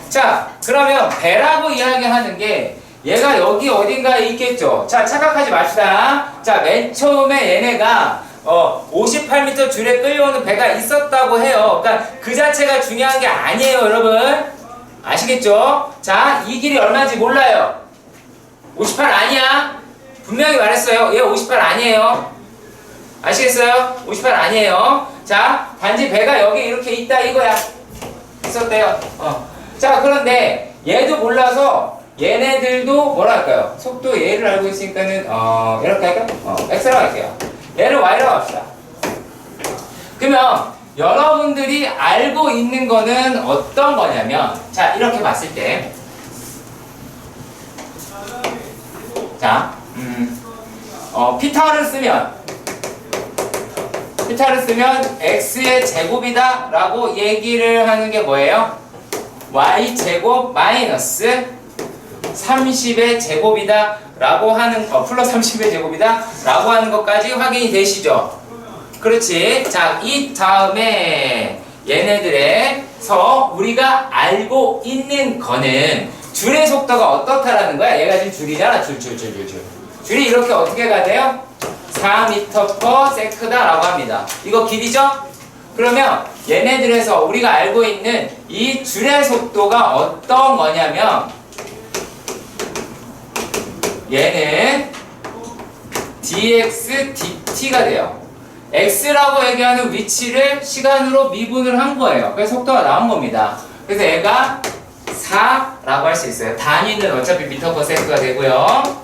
자, 그러면 배라고 이야기하는 게 얘가 여기 어딘가에 있겠죠. 자, 착각하지 맙시다. 자, 맨 처음에 얘네가 58m 줄에 끌려오는 배가 있었다고 해요. 그러니까 그 자체가 중요한 게 아니에요, 여러분. 아시겠죠? 자, 이 길이 얼마인지 몰라요. 58 아니야. 분명히 말했어요. 얘 58 아니에요. 아시겠어요? 58 아니에요. 자, 단지 배가 여기 이렇게 있다 이거야. 있었대요. 자, 그런데 얘도 몰라서 얘네들도 뭐라 할까요? 속도 얘를 알고 있으니까는 이렇게 할까요? x라고 할게요. 얘를 y라고 합시다. 그러면 여러분들이 알고 있는 거는 어떤 거냐면, 자, 이렇게 봤을 때, 자, 피타를 쓰면 x의 제곱이다 라고 얘기를 하는 게 뭐예요? y제곱 마이너스 30의 제곱이다 라고 하는 플러스 30의 제곱이다 라고 하는 것까지 확인이 되시죠? 그렇지. 자, 이 다음에 얘네들에서 우리가 알고 있는 거는 줄의 속도가 어떻다라는 거야. 얘가 지금 줄이잖아. 줄이 이렇게 어떻게 가대요? 4m/s다 라고 합니다. 이거 길이죠? 그러면 얘네들에서 우리가 알고 있는 이 줄의 속도가 어떤 거냐면 얘는 dx dt가 돼요. x라고 얘기하는 위치를 시간으로 미분을 한 거예요. 그래서 속도가 나온 겁니다. 그래서 얘가 4라고 할 수 있어요. 단위는 어차피 미터 퍼 세컨드가 되고요.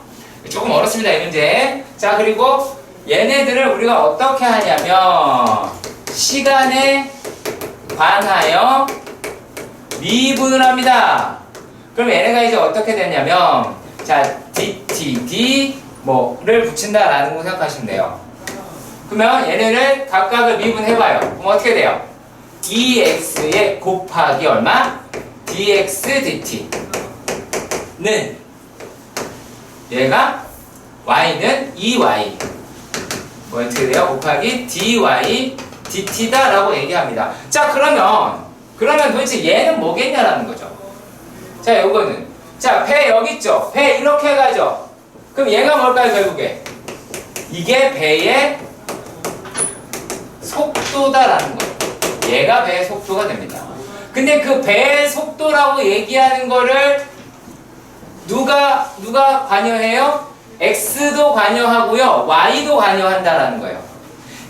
조금 어렵습니다, 이 문제. 자, 그리고 얘네들을 우리가 어떻게 하냐면 시간에 관하여 미분을 합니다. 그럼 얘네가 이제 어떻게 되냐면 자, dt 뭐를 붙인다라는 거 생각하시면 돼요. 그러면 얘네를 각각을 미분해봐요. 그럼 어떻게 돼요? 2x에 곱하기 얼마? dx dt는 얘가 y는 2y 뭐 어떻게 돼요? 곱하기 dy dt다 라고 얘기합니다. 자, 그러면 도대체 얘는 뭐겠냐라는 거죠. 자, 요거는 자, 배 여기 있죠? 배 이렇게 가죠? 그럼 얘가 뭘까요, 결국에? 이게 배의 속도다라는 거예요. 얘가 배의 속도가 됩니다. 근데 그 배의 속도라고 얘기하는 거를 누가 관여해요? X도 관여하고요, Y도 관여한다라는 거예요.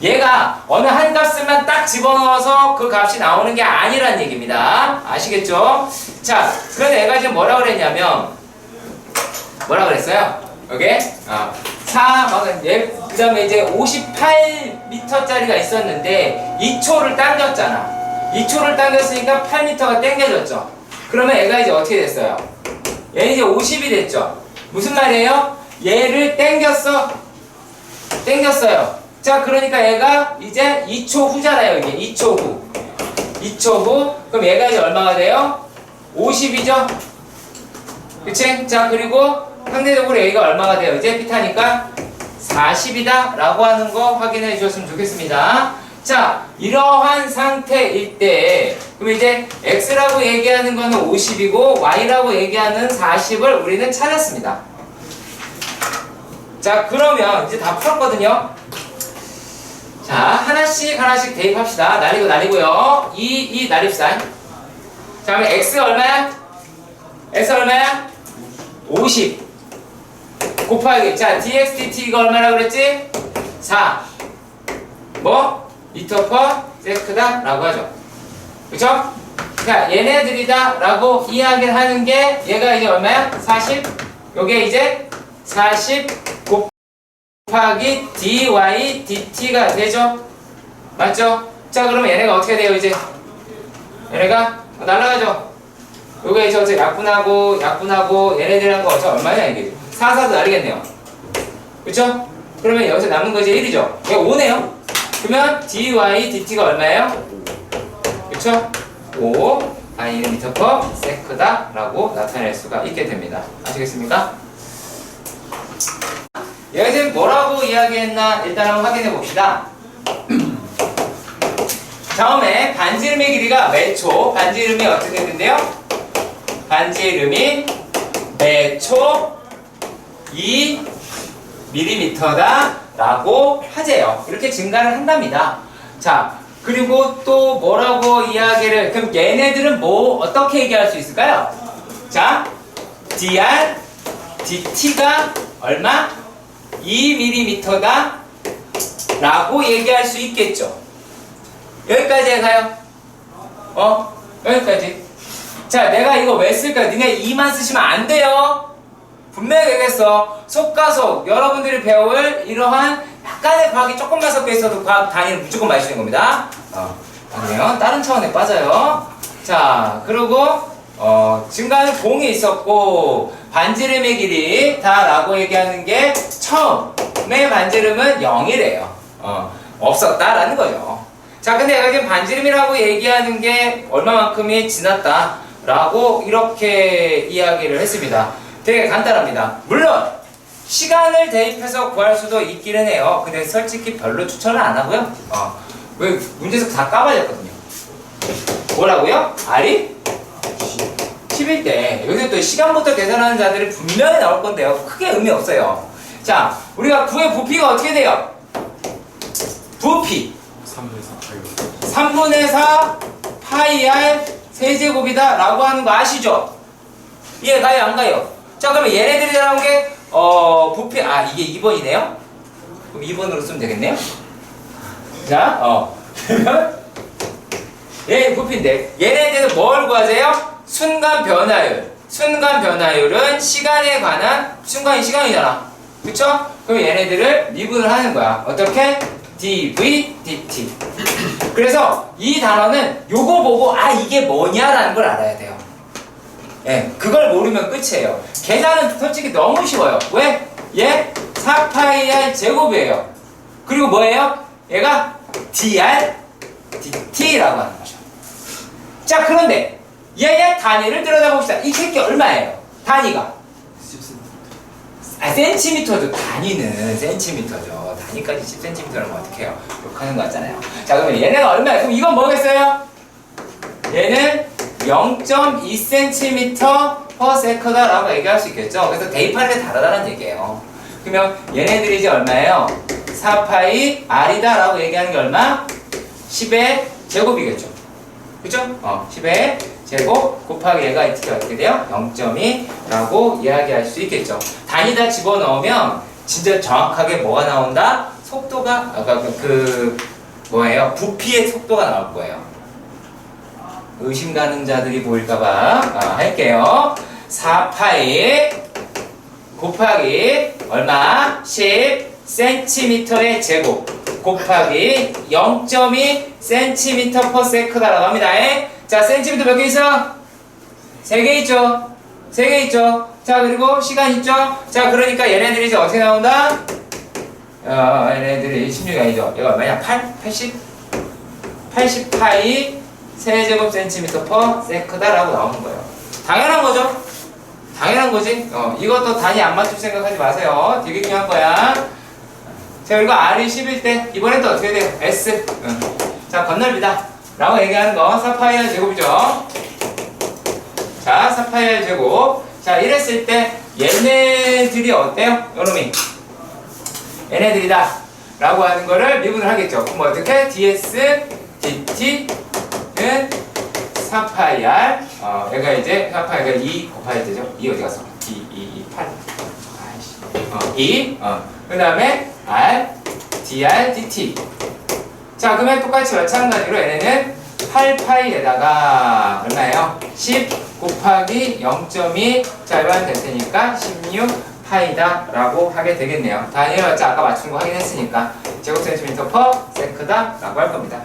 얘가 어느 한 값을만 딱 집어넣어서 그 값이 나오는 게 아니란 얘기입니다. 아시겠죠? 자, 그런데 얘가 지금 뭐라 그랬냐면, 뭐라 그랬어요? 여기? 4, 그 다음에 이제 58m짜리가 있었는데 2초를 당겼잖아. 2초를 당겼으니까 8m가 당겨졌죠. 그러면 얘가 이제 어떻게 됐어요? 얘는 이제 50이 됐죠. 무슨 말이에요? 얘를 당겼어요. 자, 그러니까 얘가 이제 2초 후잖아요. 이게 2초 후. 2초 후. 그럼 얘가 이제 얼마가 돼요? 50이죠? 그치? 자, 그리고 상대적으로 여기가 얼마가 돼요? 이제 피타니까 40이다 라고 하는 거 확인해 주셨으면 좋겠습니다. 자, 이러한 상태일 때 그럼 이제 x라고 얘기하는 거는 50이고 y라고 얘기하는 40을 우리는 찾았습니다. 자, 그러면 이제 다 풀었거든요. 자, 하나씩 대입합시다. 날리고요. 이 날립시다. 자, 그러면 x 얼마야? x 얼마야? 50 곱하기, 자, dx dt 이거 얼마라고 그랬지? 4 뭐? 미터 퍼 세컨드다 라고 하죠. 그쵸? 자, 얘네들이다 라고 이야기를 하는 게 얘가 이제 얼마야? 40 요게 이제 40 곱하기 dy dt가 되죠? 맞죠? 자, 그러면 얘네가 어떻게 돼요 이제? 얘네가 날아가죠? 요게 이제 어째 약분하고 얘네들이란 거 어째 얼마냐 이게? 4, 4도 날리겠네요. 그쵸? 그러면 여기서 남는 거 이제 1이죠? 이게 5네요? 그러면 dy dt가 얼마예요? 그쵸? 5 아니는 미터 퍼 세컨드다 라고 나타낼 수가 있게 됩니다. 아시겠습니까? 얘가 지금 뭐라고 이야기했나 일단 한번 확인해 봅시다. 처음에 반지름의 길이가 매초, 반지름이 어떻게 되는데요? 반지름이 매초 2mm다 라고 하재요. 이렇게 증가를 한답니다. 자, 그리고 또 뭐라고 이야기를, 그럼 얘네들은 뭐 어떻게 얘기할 수 있을까요? 자, dr dt가 얼마? 2mm다 라고 얘기할 수 있겠죠. 여기까지 가요. 여기까지. 자, 내가 이거 왜 쓸까? 니네 2만 쓰시면 안 돼요. 분명히 얘기했어. 속과속 여러분들이 배울 이러한 약간의 과학이 조금만 섞여 있어도 과학 단위는 무조건 마시는 겁니다. 아니요, 다른 차원에 빠져요. 자, 그리고 증가는 공이 있었고 반지름의 길이 다 라고 얘기하는 게 처음에 반지름은 0이래요. 없었다라는 거죠. 자, 근데 얘가 지금 반지름이라고 얘기하는 게 얼마만큼이 지났다 라고 이렇게 이야기를 했습니다. 되게 간단합니다. 물론 시간을 대입해서 구할 수도 있기는 해요. 근데 솔직히 별로 추천을 안 하고요. 왜 문제에서 다 까발렸거든요. 뭐라고요? R이 10일 때 여기서 또 시간부터 계산하는 자들이 분명히 나올 건데요. 크게 의미 없어요. 자, 우리가 구의 부피가 어떻게 돼요? 부피 3분의 4 파이 r 세제곱이다 라고 하는 거 아시죠? 이해 가요 안 가요? 자, 그러면 얘네들이 나온 게 부피, 이게 2번이네요? 그럼 2번으로 쓰면 되겠네요? 자, 그러면 얘 부피인데 얘네들은 뭘 구하세요? 순간 변화율. 순간 변화율은 시간에 관한, 순간이 시간이잖아. 그쵸? 그럼 얘네들을 미분을 하는 거야. 어떻게? dv, dt. 그래서 이 단어는 요거 보고 아 이게 뭐냐라는 걸 알아야 돼요. 예, 그걸 모르면 끝이에요. 계산은 솔직히 너무 쉬워요. 왜? 얘 4파이r 제곱이에요. 그리고 뭐예요? 얘가 dr, dt라고 하는 거죠. 자, 그런데 얘의 단위를 들여다봅시다. 이 새끼 얼마예요? 단위가? 아, 센티미터죠. 단위는 센티미터죠. 단위까지 10cm라면 어떡해요? 욕하는 거 같잖아요. 자, 그러면 얘네가 얼마예요? 그럼 이건 뭐겠어요? 얘는 0.2cm per second라고 얘기할 수 있겠죠. 그래서 대입하는 게 다르다는 얘기예요. 그러면 얘네들이 이제 얼마예요? 4파이 r이다 라고 얘기하는 게 얼마? 10의 제곱이겠죠. 그죠? 10의 제곱 곱하기 얘가 어떻게 돼요? 0.2라고 이야기할 수 있겠죠. 단위다 집어넣으면 진짜 정확하게 뭐가 나온다? 속도가, 뭐예요? 부피의 속도가 나올 거예요. 의심 가는 자들이 보일까봐 할게요. 4파이 곱하기 얼마? 10cm의 제곱 곱하기 0.2cm per second라고 합니다. 자, 센티미터 몇 개 있어? 3개 있죠? 3개 있죠? 자, 그리고 시간 있죠? 자, 그러니까 얘네들이 이제 어떻게 나온다? 얘네들이 16이 아니죠? 얘가 얼마냐? 80파이 세제곱 센티미터 per second라고 나오는 거예요. 당연한 거죠? 당연한 거지? 이것도 단위 안 맞출 생각하지 마세요. 되게 중요한 거야. 자, 그리고 R이 10일 때, 이번엔 또 어떻게 돼요? S. 자, 건널비다. 라고 얘기하는 거, 4파이r 제곱이죠. 자, 4파이r 제곱. 자, 이랬을 때, 얘네들이 어때요? 요놈이. 얘네들이다. 라고 하는 거를 미분을 하겠죠. 그럼 어떻게? ds, dt는 4파이r. 얘가 이제 4파이가 2 곱할 때죠. 2 어디 갔어? 8. 아이씨. 2. 그 다음에 r, dr, dt. 자, 그러면 똑같이 마찬가지로 얘네는 8파이에다가 얼마예요? 10 곱하기 0.2. 자, 이거 하면 될 테니까 16파이다 라고 하게 되겠네요. 단위를 아까 맞춘 거 확인했으니까 제곱 센티미터 퍼 세크다 라고 할 겁니다.